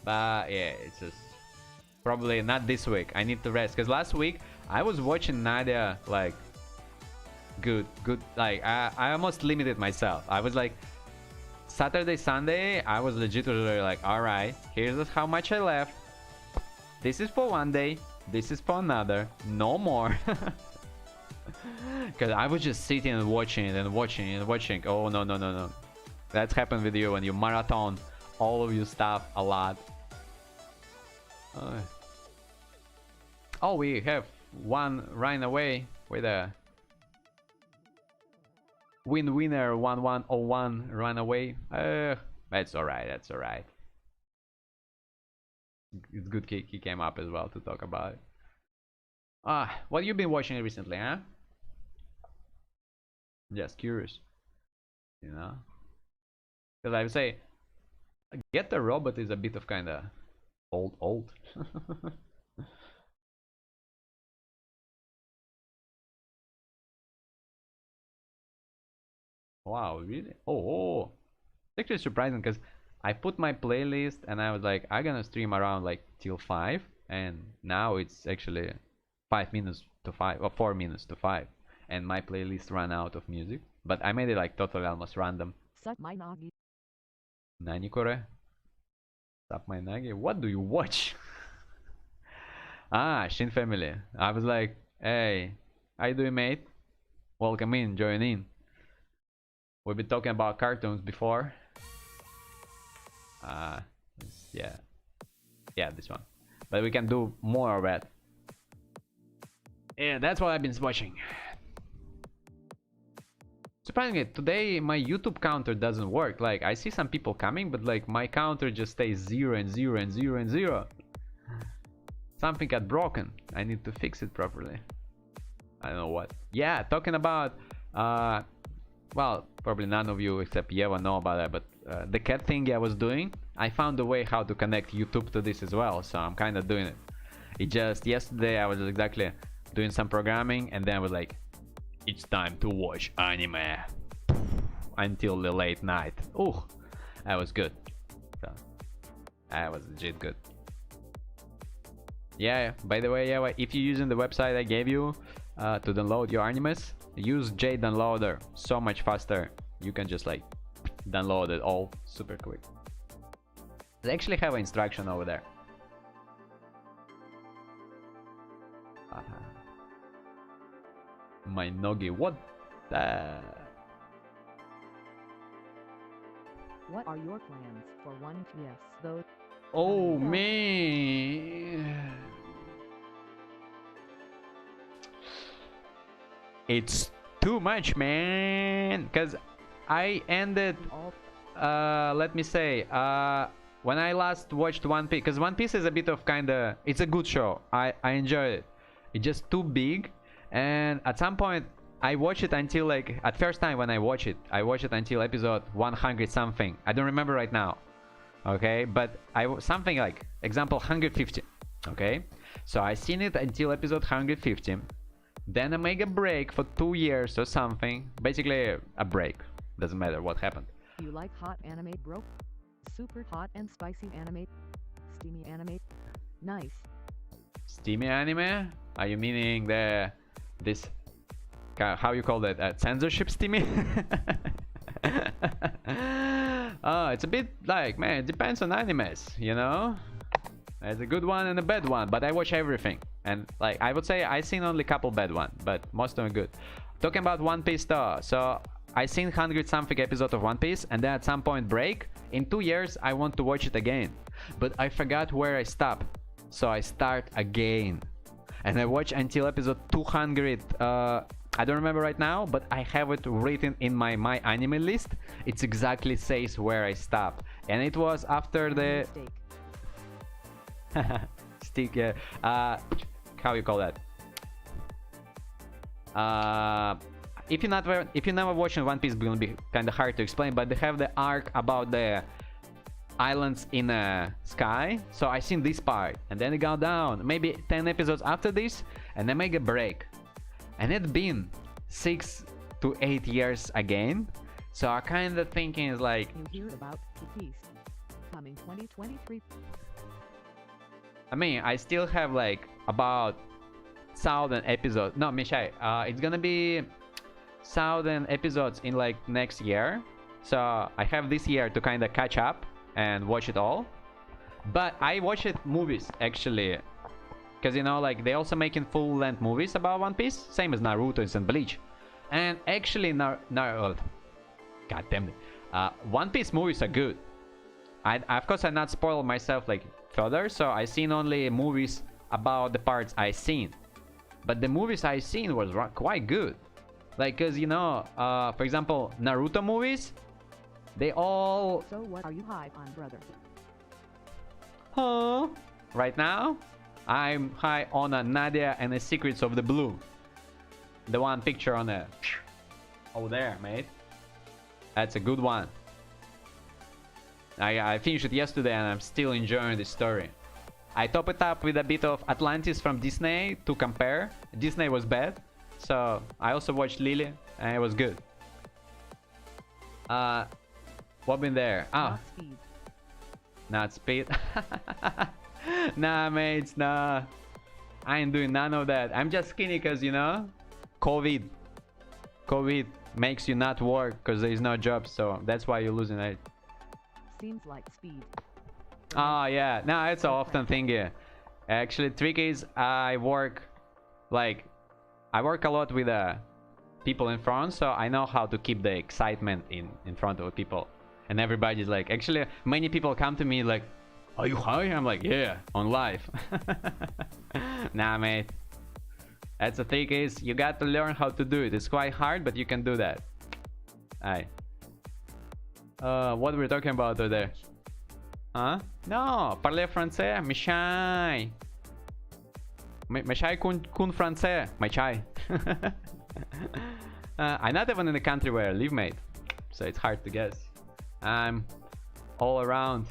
But yeah, it's just probably not this week. I need to rest, because last week I was watching Nadia like good. Like I almost limited myself. I was like Saturday, Sunday, I was legitimately like, all right, here's how much I left. This is for one day. This is for another. No more. Because I was just sitting and watching it and watching and watching. Oh, no. That's happened with you when you marathon all of your stuff a lot. Oh, we have one run away with a winner 1101 run away. That's alright, that's alright. It's good he came up as well to talk about it. What have you been watching recently, huh? Just curious, you know, because I would say Get the Robot is a bit of kind of old. Wow, really? Oh, it's actually surprising, because I put my playlist and I was like, I'm gonna stream around like till 5, and now it's actually 5 minutes to 5 or 4 minutes to 5, and my playlist ran out of music. But I made it like totally almost random. Suck my nagi. Nani kore? Suck my nagi? What do you watch? Shin Family. I was like, hey, how you doing, mate? Welcome in, join in. We've been talking about cartoons before. Yeah, this one. But we can do more of that. Yeah, that's what I've been watching. Surprisingly, today my YouTube counter doesn't work. Like, I see some people coming, but like my counter just stays 0 and 0 and 0 and 0. Something got broken. I need to fix it properly. I don't know what. Yeah, talking about well, probably none of you except Yeva know about that, but the cat thing I was doing, I found a way how to connect YouTube to this as well, so I'm kind of doing it. It just, yesterday I was exactly doing some programming, and then I was like, it's time to watch anime until the late night. Oh, that was good. So, that was legit good. Yeah, by the way, yeah, if you're using the website I gave you to download your animes, use JDownloader. So much faster. You can just like download it all super quick. They actually have an instruction over there. My nogi, what the... What are your plans for One Piece though? Oh man, it's too much, man, because I ended let me say when I last watched One Piece, because One Piece is a bit of kinda, it's a good show. I enjoy it. It's just too big, and at some point I watched it until like, at first time when I watched it until episode 100 something. I don't remember right now. Okay, but something like example 150. Okay, so I seen it until episode 150. Then I make a break for 2 years or something. Basically a break. Doesn't matter what happened. You like hot anime, bro? Super hot and spicy anime? Steamy anime? Nice. Steamy anime? Are you meaning this, how you call that, censorship steamy? It's a bit like, man, it depends on animes, you know? There's a good one and a bad one, but I watch everything. And like, I would say I seen only a couple bad ones, but most of them good. Talking about One Piece though, so I seen 100 something episode of One Piece, and then at some point break. In 2 years I want to watch it again, but I forgot where I stopped, so I start again. and I watched until episode 200. I don't remember right now, but I have it written in my anime list. It exactly says where I stop, and it was after the stick. How you call that? If you never watched One Piece, it's gonna be kind of hard to explain. But they have the arc about the islands in the sky. So I seen this part, and then it go down. Maybe 10 episodes after this, and then make a break. And it's been 6 to 8 years again. So I kind of thinking is like. You hear about Piece coming 2023. I mean, I still have like about 1,000 episodes. No, Mishai, it's gonna be 1,000 episodes in like next year. So I have this year to kind of catch up and watch it all. But I watched movies actually, because you know, like they also making full-length movies about One Piece, same as Naruto and Bleach. And actually, God damn it, One Piece movies are good. Of course, I not spoil myself like further, so I seen only movies about the parts I seen. But the movies I seen was quite good. Like, cause you know, for example, Naruto movies, they all. So what are you high on, brother? Huh? Right now, I'm high on a Nadia and the Secrets of the Blue. The one picture on the. Oh, there, mate. That's a good one. I finished it yesterday and I'm still enjoying the story. I top it up with a bit of Atlantis from Disney to compare. Disney was bad, so I also watched Lily and it was good. What been there? Ah, not speed. Nah, mates, nah. I ain't doing none of that. I'm just skinny because, you know, COVID makes you not work because there is no job, so that's why you're losing it. Seems like speed. Oh yeah, no, it's an often thing here. Actually, trick is I work a lot with people in front, so I know how to keep the excitement in front of people. And everybody's like, actually, many people come to me like, "Are you high?" I'm like, "Yeah, on live." Nah, mate. That's the thing is, you got to learn how to do it. It's quite hard, but you can do that. Aye. What were we talking about over there? Huh? No, parlez français, Michai. Michai kun français, Michai. I'm not even in the country where I live, mate. So it's hard to guess. I'm all around.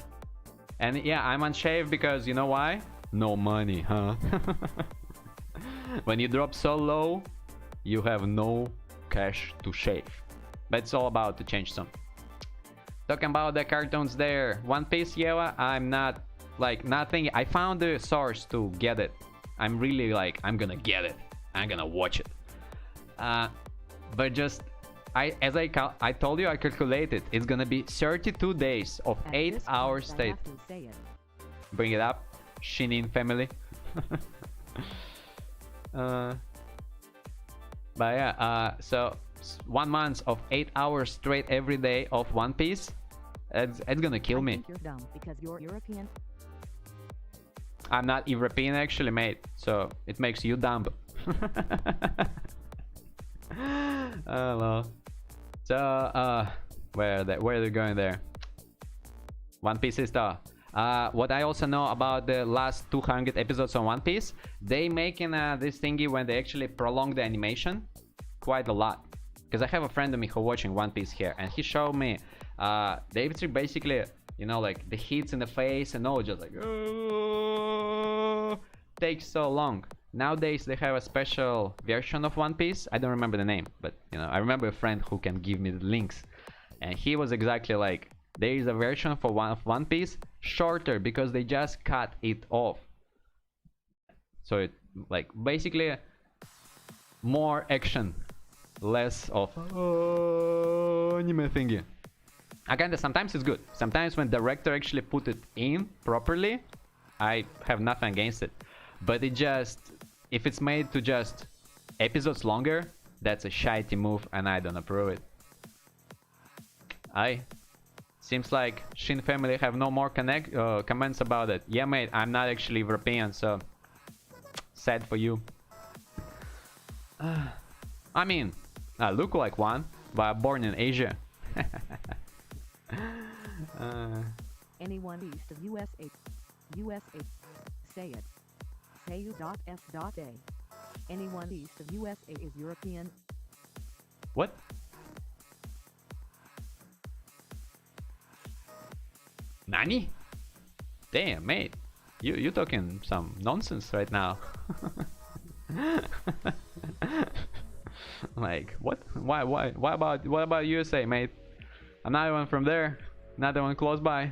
And yeah, I'm unshaved because you know why? No money, huh? When you drop so low, you have no cash to shave. But it's all about to change some. Talking about the cartoons there. One Piece, yeah, I'm not like nothing. I found the source to get it. I'm really like, I'm gonna get it. I'm gonna watch it. But just, I told you, I calculated. It's gonna be 32 days of 8 hours straight. Bring it up, Shinin family. But yeah, so 1 month of 8 hours straight every day of One Piece. It's gonna kill me. I think you're dumb because you're European. I'm not European actually, mate. So it makes you dumb. Oh well. So where are they going there? One Piece is the. What I also know about the last 200 episodes on One Piece, they making this thingy when they actually prolong the animation quite a lot. Because I have a friend of me who watching One Piece here, and he showed me they basically, you know, like the hits in the face and all, just like takes so long. Nowadays they have a special version of One Piece. I don't remember the name, but you know, I remember a friend who can give me the links, and he was exactly like, there is a version for One Piece shorter because they just cut it off. So it like basically more action, less of anime thingy. Again, sometimes it's good. Sometimes when director actually put it in properly, I have nothing against it. But it just, if it's made to just episodes longer, that's a shitey move and I don't approve it. Seems like Shin family have no more comments about it. Yeah, mate, I'm not actually European, so sad for you. I mean, I look like one, but born in Asia. Anyone east of USA. USA. Say it. Say U.S.A. Anyone east of USA is European. What? Nani? Damn, mate. You talking some nonsense right now. Like, what? Why? What about USA, mate? I'm not even from there. Not even close by.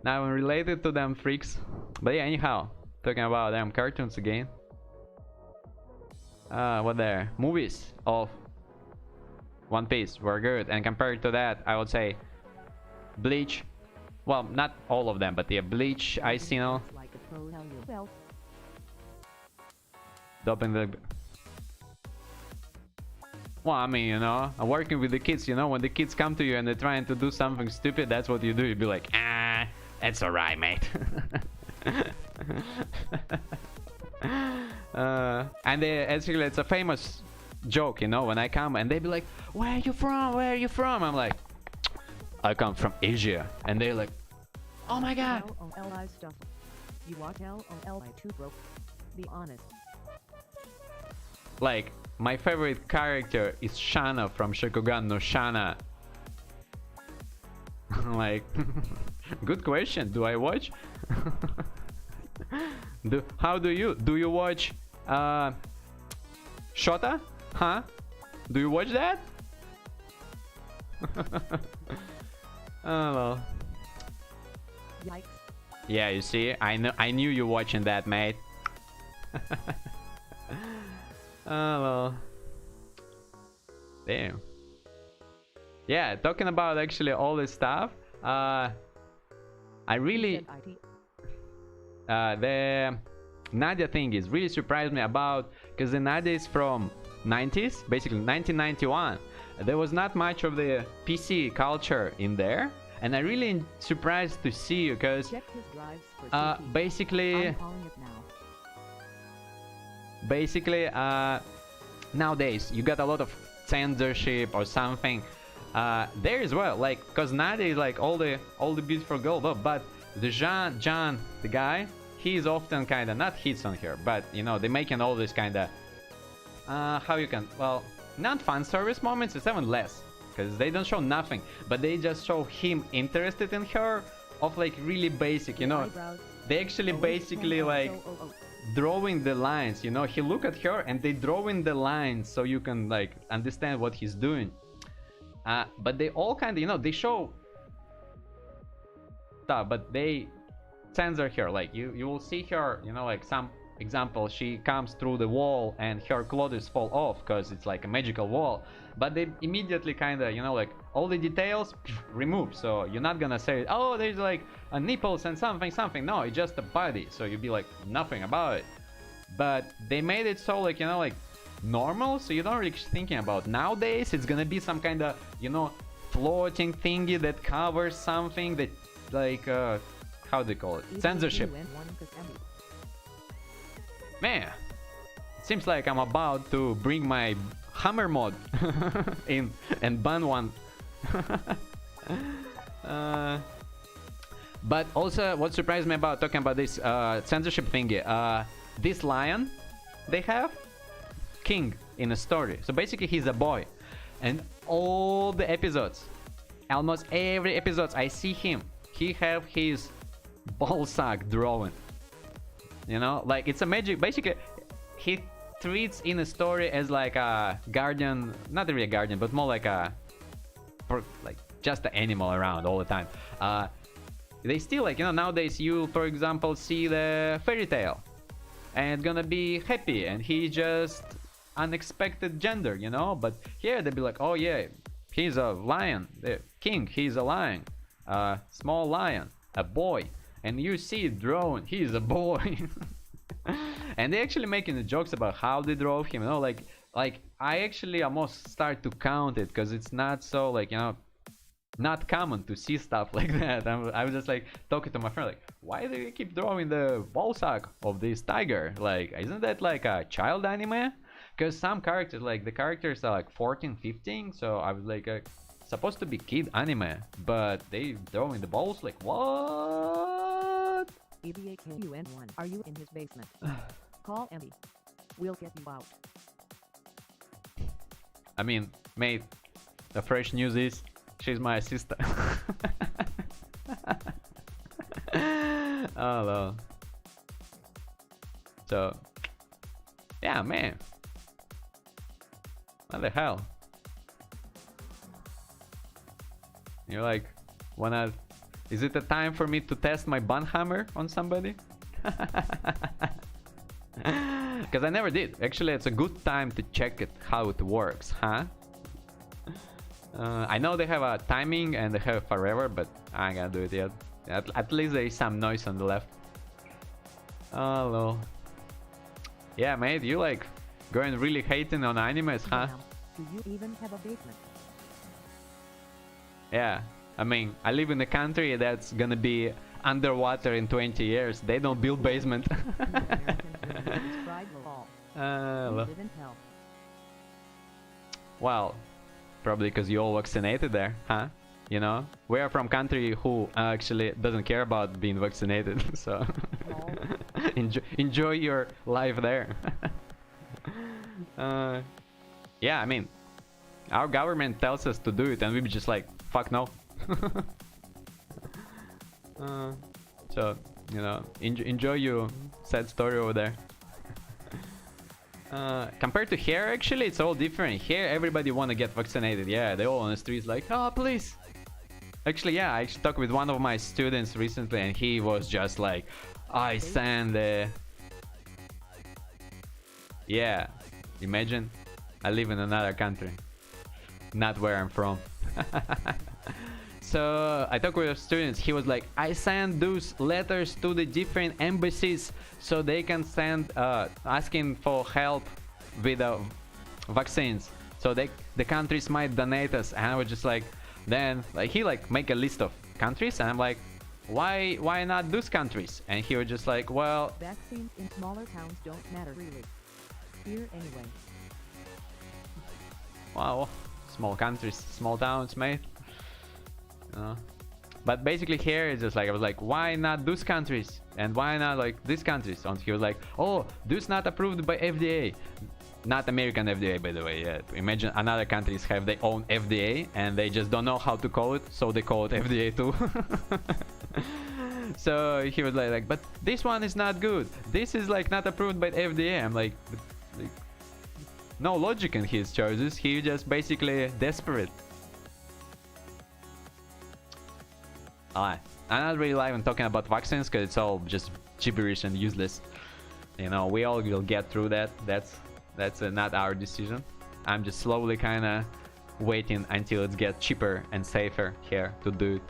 Not even related to them freaks. But yeah, anyhow, talking about them cartoons again. What there? Movies of One Piece were good, and compared to that, I would say Bleach. Well, not all of them, but yeah, Bleach, I see now. Doping the. Well, I mean, you know, I'm working with the kids, you know, when the kids come to you and they're trying to do something stupid, that's what you do. You be like, ah, that's alright, mate. And actually, it's a famous joke, you know, when I come and they be like, where are you from? Where are you from? I'm like, I come from Asia. And they're like, oh my god. LOL stuff. You watch LOL too, bro. Be honest. Like, my favorite character is Shana from Shokugan no Shana. Like, good question. Do I watch? How do you watch Shota? Huh? Do you watch that? Oh well. Yikes. Yeah, you see, I knew you watching that, mate. Oh well. Damn. Yeah, talking about actually all this stuff. I really the Nadia thing is really surprised me about, because the Nadia is from 90s, basically 1991. There was not much of the PC culture in there, and I really surprised to see, because basically nowadays you got a lot of censorship or something there as well, like, because Nadia is like all the beautiful girl, but the John, the guy, he's often kind of not hits on her, but you know, they're making all this kind of how you can, well, not fan service moments, it's even less, because they don't show nothing, but they just show him interested in her, of like really basic, you know, they actually basically like drawing the lines, you know, he look at her and they drawing the lines so you can like understand what he's doing. But they all kind of, you know, they show stuff, but they censor her. Like you will see her, you know, like some example, she comes through the wall and her clothes fall off because it's like a magical wall, but they immediately kind of, you know, like all the details remove, so you're not gonna say, oh, there's like a nipples and something. No, it's just a body, so you'd be like nothing about it. But they made it so, like, you know, like normal, so you don't really thinking about. Nowadays it's gonna be some kind of, you know, floating thingy that covers something that, like, how do they call it, censorship. Man, it seems like I'm about to bring my Hammer mod in and ban one. But also, what surprised me about talking about this censorship thingy, this lion they have, king in a story. So basically, he's a boy, and all the episodes, almost every episode, I see him. He have his ball sack drawn. You know, like it's a magic. Basically, he treats in a story as like a guardian, not really a guardian, but more like a, like just an animal around all the time. They still, like, you know, nowadays you, for example, see the fairy tale, and it's gonna be happy, and he just unexpected gender, you know. But here they'd be like, oh yeah, he's a lion, the king, he's a lion, small lion, a boy. And you see it drawn, he's a boy. And they actually making the jokes about how they draw him, you know, like I actually almost start to count it, because it's not so, like, you know, not common to see stuff like that. I was just like talking to my friend, like, why do you keep drawing the ball sack of this tiger? Like, isn't that like a child anime? Because some characters, like the characters are like 14, 15, so I was like, supposed to be kid anime, but they drawing the balls, like, what? EBAKUN1, are you in his basement? Call Emmy. We'll get you out. I mean, mate, the fresh news is she's my sister. Oh, well. So, yeah, man. What the hell? You're like, wanna... Is it the time for me to test my bun hammer on somebody? Because I never did. Actually, it's a good time to check it, how it works, huh? I know they have a timing and they have forever, but I ain't gonna do it yet. At least there is some noise on the left. Oh, lol. Yeah, mate, you like going really hating on animes, huh? Do you even have a basement? Yeah, I mean, I live in a country that's gonna be underwater in 20 years. They don't build basement. Well, probably because you all vaccinated there, huh? You know, we are from country who actually doesn't care about being vaccinated, so enjoy your life there. Yeah, I mean, our government tells us to do it, and we be just like, fuck no. So, you know, enjoy your sad story over there. Compared to here, actually, it's all different. Here, everybody wanna get vaccinated. Yeah, they all on the streets like, oh, please. Actually, yeah, I talked with one of my students recently, and he was just like, I send the... Yeah, imagine I live in another country, not where I'm from. So I talked with students. He was like, I send those letters to the different embassies so they can send asking for help with vaccines, so the countries might donate us. And I was just like, then like he like make a list of countries, and I'm like, why not those countries? And he was just like, well, vaccines in smaller towns don't matter really here anyway. Wow, small countries, small towns, mate. But basically here it's just like, I was like, why not those countries? And why not like these countries? And he was like, oh, those not approved by FDA. Not American FDA, by the way. Yeah. Imagine another countries have their own FDA and they just don't know how to call it, so they call it FDA too. So he was like, but this one is not good. This is like not approved by FDA. I'm like no logic in his choices. He just basically desperate. I'm not really live and talking about vaccines because it's all just gibberish and useless. You know, we all will get through that. That's not our decision. I'm just slowly kind of waiting until it gets cheaper and safer here to do it.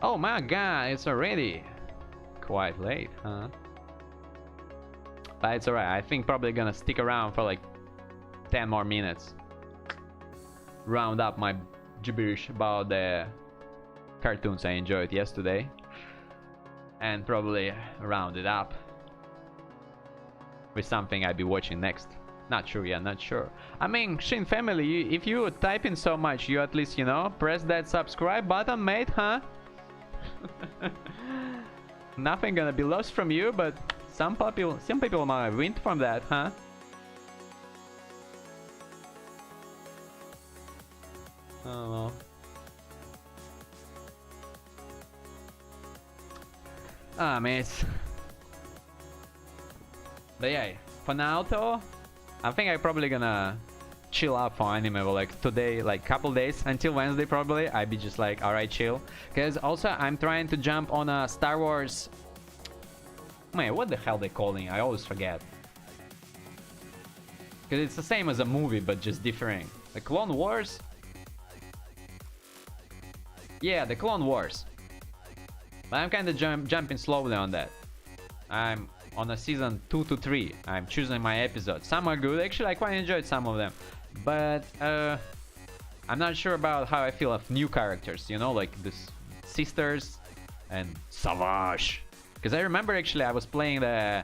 Oh my god, it's already quite late, huh? But it's alright. I think probably gonna stick around for like 10 more minutes. Round up my gibberish about the cartoons I enjoyed yesterday, and probably round it up with something I'll be watching next. Not sure yet, not sure. I mean, Shin family, if you type in so much, you at least, you know, press that subscribe button, mate, huh? Nothing gonna be lost from you, but some people might win from that, huh? Oh well. Ah, mates. But yeah, for now though, I think I'm probably gonna chill out for anime, but like today, like couple days until Wednesday probably, I'd be just like, alright, chill. Cause also I'm trying to jump on a Star Wars. Man, what the hell they calling? I always forget. Cause it's the same as a movie, but just different. The Clone Wars. Yeah, the Clone Wars. But I'm kind of jumping slowly on that. I'm on a season 2 to 3. I'm choosing my episodes. Some are good. Actually, I quite enjoyed some of them. But I'm not sure about how I feel of new characters, you know, like the sisters and Savage. Because I remember actually I was playing the,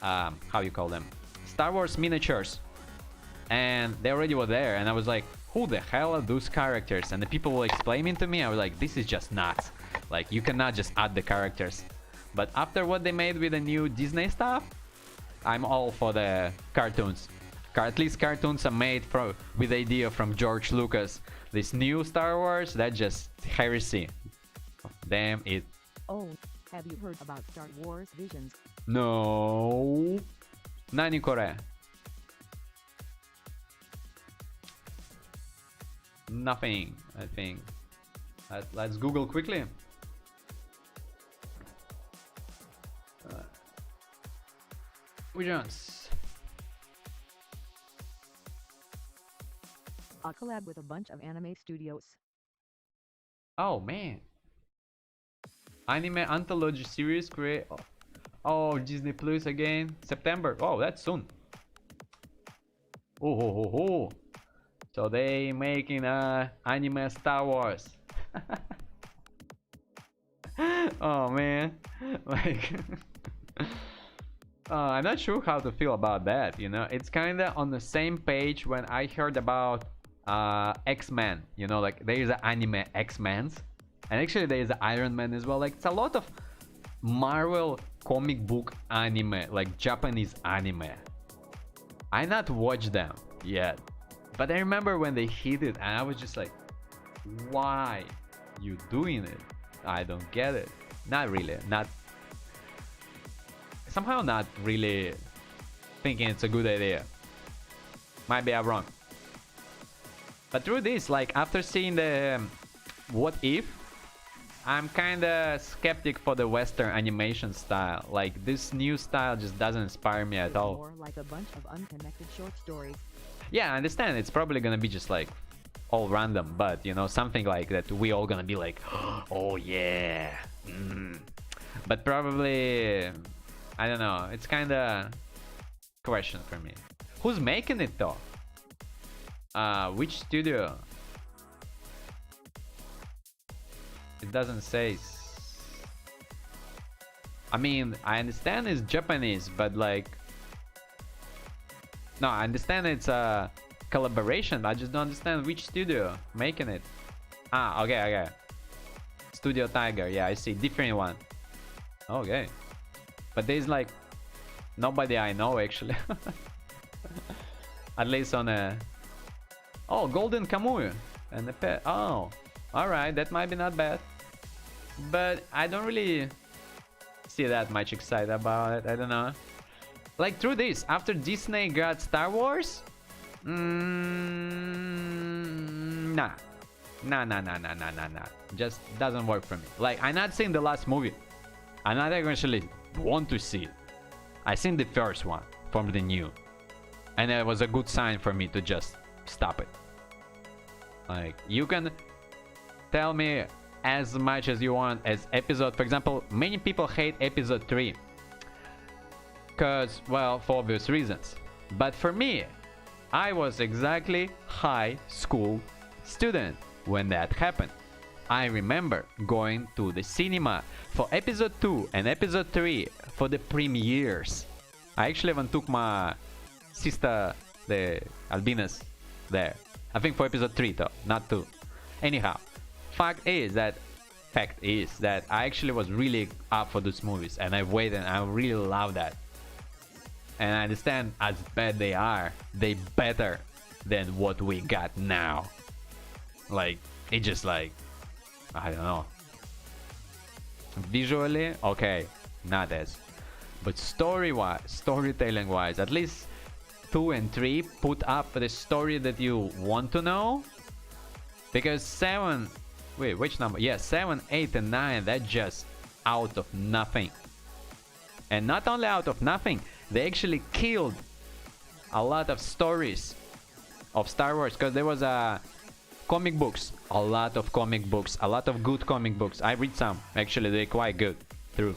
how you call them? Star Wars miniatures. And they already were there, and I was like, who the hell are those characters? And the people were explaining to me, I was like, this is just nuts. Like, you cannot just add the characters. But after what they made with the new Disney stuff, I'm all for the cartoons. At least cartoons are made with the idea from George Lucas. This new Star Wars, that's just heresy. Damn it. Oh, have you heard about Star Wars Visions? No. Nani kore? Nothing, I think. Let's Google quickly. Visions. A collab with a bunch of anime studios. Oh man. Anime anthology series create. Oh, Disney Plus again. September. Oh, that's soon. Oh. So they making anime Star Wars. Oh man. Like I'm not sure how to feel about that, you know. It's kinda on the same page when I heard about X-Men, you know, like there is an anime X-Men's, and actually there is an Iron Man as well. Like it's a lot of Marvel comic book anime, like Japanese anime. I not watched them yet, but I remember when they hit it, and I was just like, why you doing it? I don't get it. Not really. Somehow not really thinking it's a good idea. Might be I'm wrong. But through this, like after seeing the What If, I'm kinda skeptic for the Western animation style. Like this new style just doesn't inspire me at all. More like a bunch of unconnected short stories. Yeah, I understand. It's probably gonna be just like all random, but you know, something like that we all gonna be like, oh yeah. But probably, I don't know. It's kinda question for me. Who's making it though? Which studio? It doesn't say. I mean, I understand it's Japanese, but like, no, I understand it's a collaboration. I just don't understand which studio making it. Ah, okay. Studio Tiger. Yeah, I see. Different one. Okay. But there's like nobody I know actually. At least on a. Oh, Golden Kamuy and the pet. Oh, all right. That might be not bad. But I don't really see that much excited about it. I don't know. Like through this, after Disney got Star Wars, nah. Just doesn't work for me. Like I'm not seeing the last movie. I'm not actually want to see it. I seen the first one from the new, and it was a good sign for me to just stop it. Like you can tell me as much as you want as episode. For example, many people hate episode 3 because, well, for obvious reasons. But for me, I was exactly high school student when that happened. I remember going to the cinema for episode 2 and episode 3 for the premieres. I actually even took my sister, the Albinas, there. I think for episode 3 though, not 2. Anyhow, fact is that I actually was really up for those movies, and I waited, and I really love that. And I understand as bad they are, they better than what we got now. Like, it just like, I don't know. Visually, okay, not as. But story-wise, storytelling-wise, at least 2 and 3 put up the story that you want to know. Because 7, wait, which number? Yeah, 7, 8, and 9, that's just out of nothing. And not only out of nothing, they actually killed a lot of stories of Star Wars, because there was comic books, a lot of comic books, a lot of good comic books. I read some, actually they're quite good, true.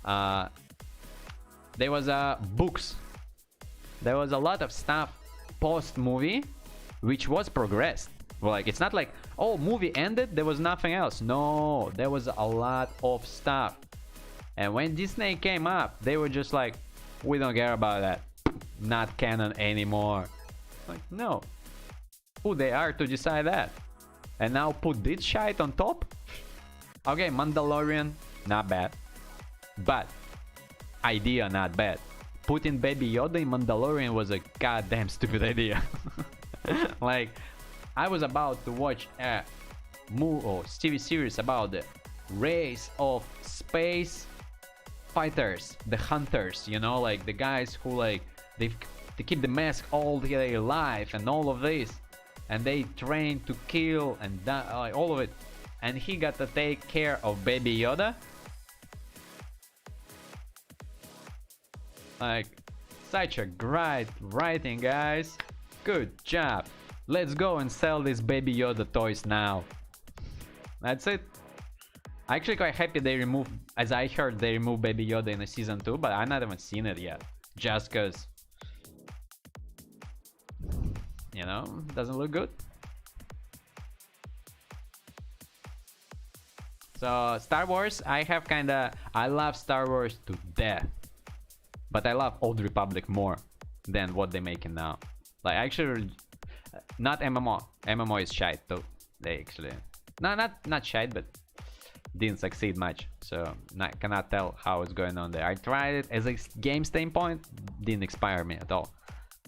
There was books, there was a lot of stuff post movie which was progressed, Well, like, it's not like, oh, movie ended, there was nothing else. No, there was a lot of stuff. And when Disney came up, they were just like, we don't care about that. Not canon anymore. Like, no. Who they are to decide that? And now put this shite on top? Okay, Mandalorian, not bad. But, idea not bad. Putting Baby Yoda in Mandalorian was a goddamn stupid idea. Like, I was about to watch a movie or TV series about the race of space fighters, the hunters, you know, like the guys who like they keep the mask all their life and all of this, and they train to kill and die, all of it, and he got to take care of Baby Yoda. Like, such a great writing, guys. Good job. Let's go and sell these Baby Yoda toys now. That's it. I'm actually quite happy they removed, as I heard, they removed Baby Yoda in the season 2, but I not even seen it yet. Just cause, you know, doesn't look good. So, Star Wars, I love Star Wars to death. But I love Old Republic more than what they're making now. Like, actually, not MMO. MMO is shite though. They actually, no, not shite, but didn't succeed much. So cannot tell how it's going on there. I tried it as a game standpoint, didn't inspire me at all.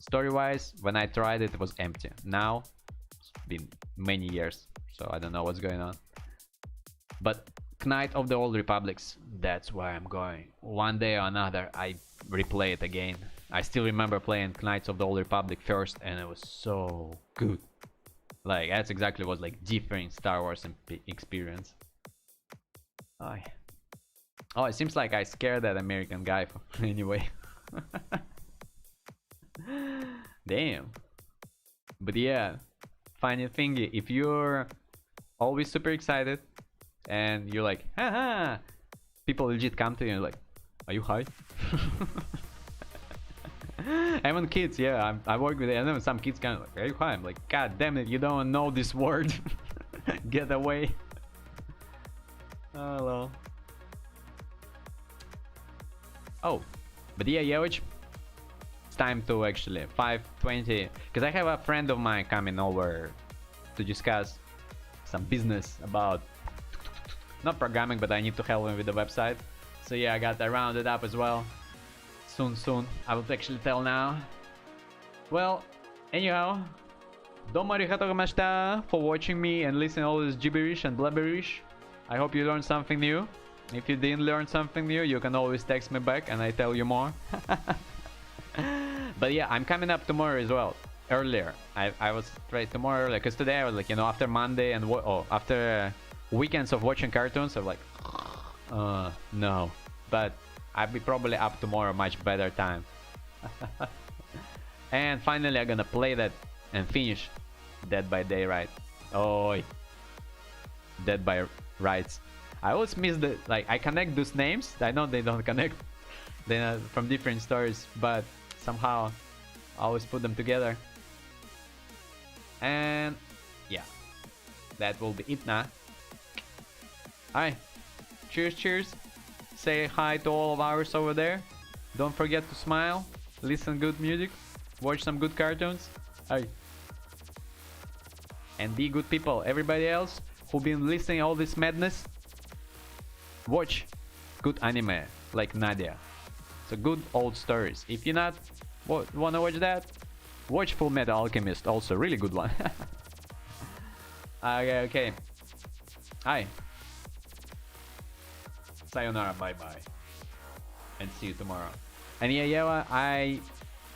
Story-wise, when I tried it, it was empty. Now, it's been many years, so I don't know what's going on. But Knight of the Old Republics, that's where I'm going. One day or another, I replay it again. I still remember playing Knights of the Old Republic first, and it was so good. Like, that's exactly what like different Star Wars experience. Oh, it seems like I scared that American guy anyway. Damn. But yeah, funny thing, if you're always super excited and you're like, haha, people legit come to you and like, are you high? Even kids, yeah, I work with it, and then some kids kind of like, are you high? I'm like, god damn it, you don't know this word. Get away. Oh, hello. Oh, but yeah, Yowich, it's time to actually 5:20, because I have a friend of mine coming over to discuss some business about not programming, but I need to help him with the website. So yeah, I got that rounded up as well. Soon, I will actually tell now. Well, anyhow, domo arigatou gozaimashita for watching me and listening to all this gibberish and blabberish. I hope you learned something new. If you didn't learn something new, you can always text me back and I tell you more. But yeah, I'm coming up tomorrow as well. Earlier, I was right tomorrow earlier, because today I was like, you know, after Monday and after weekends of watching cartoons, I'm like, no. But I'll be probably up tomorrow, much better time. And finally, I'm gonna play that and finish Dead by Daylight. Oh, Dead by Rights. I always miss the, like, I connect those names. I know they don't connect. They're from different stories, but somehow I always put them together. And yeah, that will be it now. Alright, cheers. Say hi to all of ours over there. Don't forget to smile, listen good music, watch some good cartoons. Hey. And be good people. Everybody else who been listening all this madness, watch good anime like Nadia. So good old stories. If you not wanna watch that, watch Full Metal Alchemist, also really good one. Okay. Hi. Sayonara, bye-bye. And see you tomorrow. And yeah, I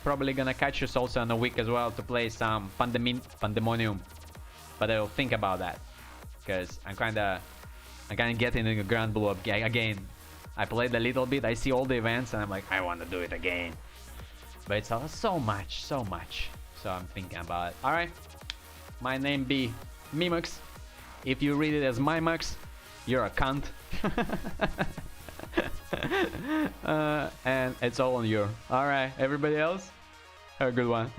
probably gonna catch us also in a week as well to play some Pandemonium. But I'll think about that. Because I'm kinda getting in the Grand Blue up again. I played a little bit, I see all the events, and I'm like, I wanna do it again. But it's so much. So I'm thinking about it. Alright. My name be Mimux. If you read it as Mimux, you're a cunt. And it's all on you. Alright, everybody else, have a good one.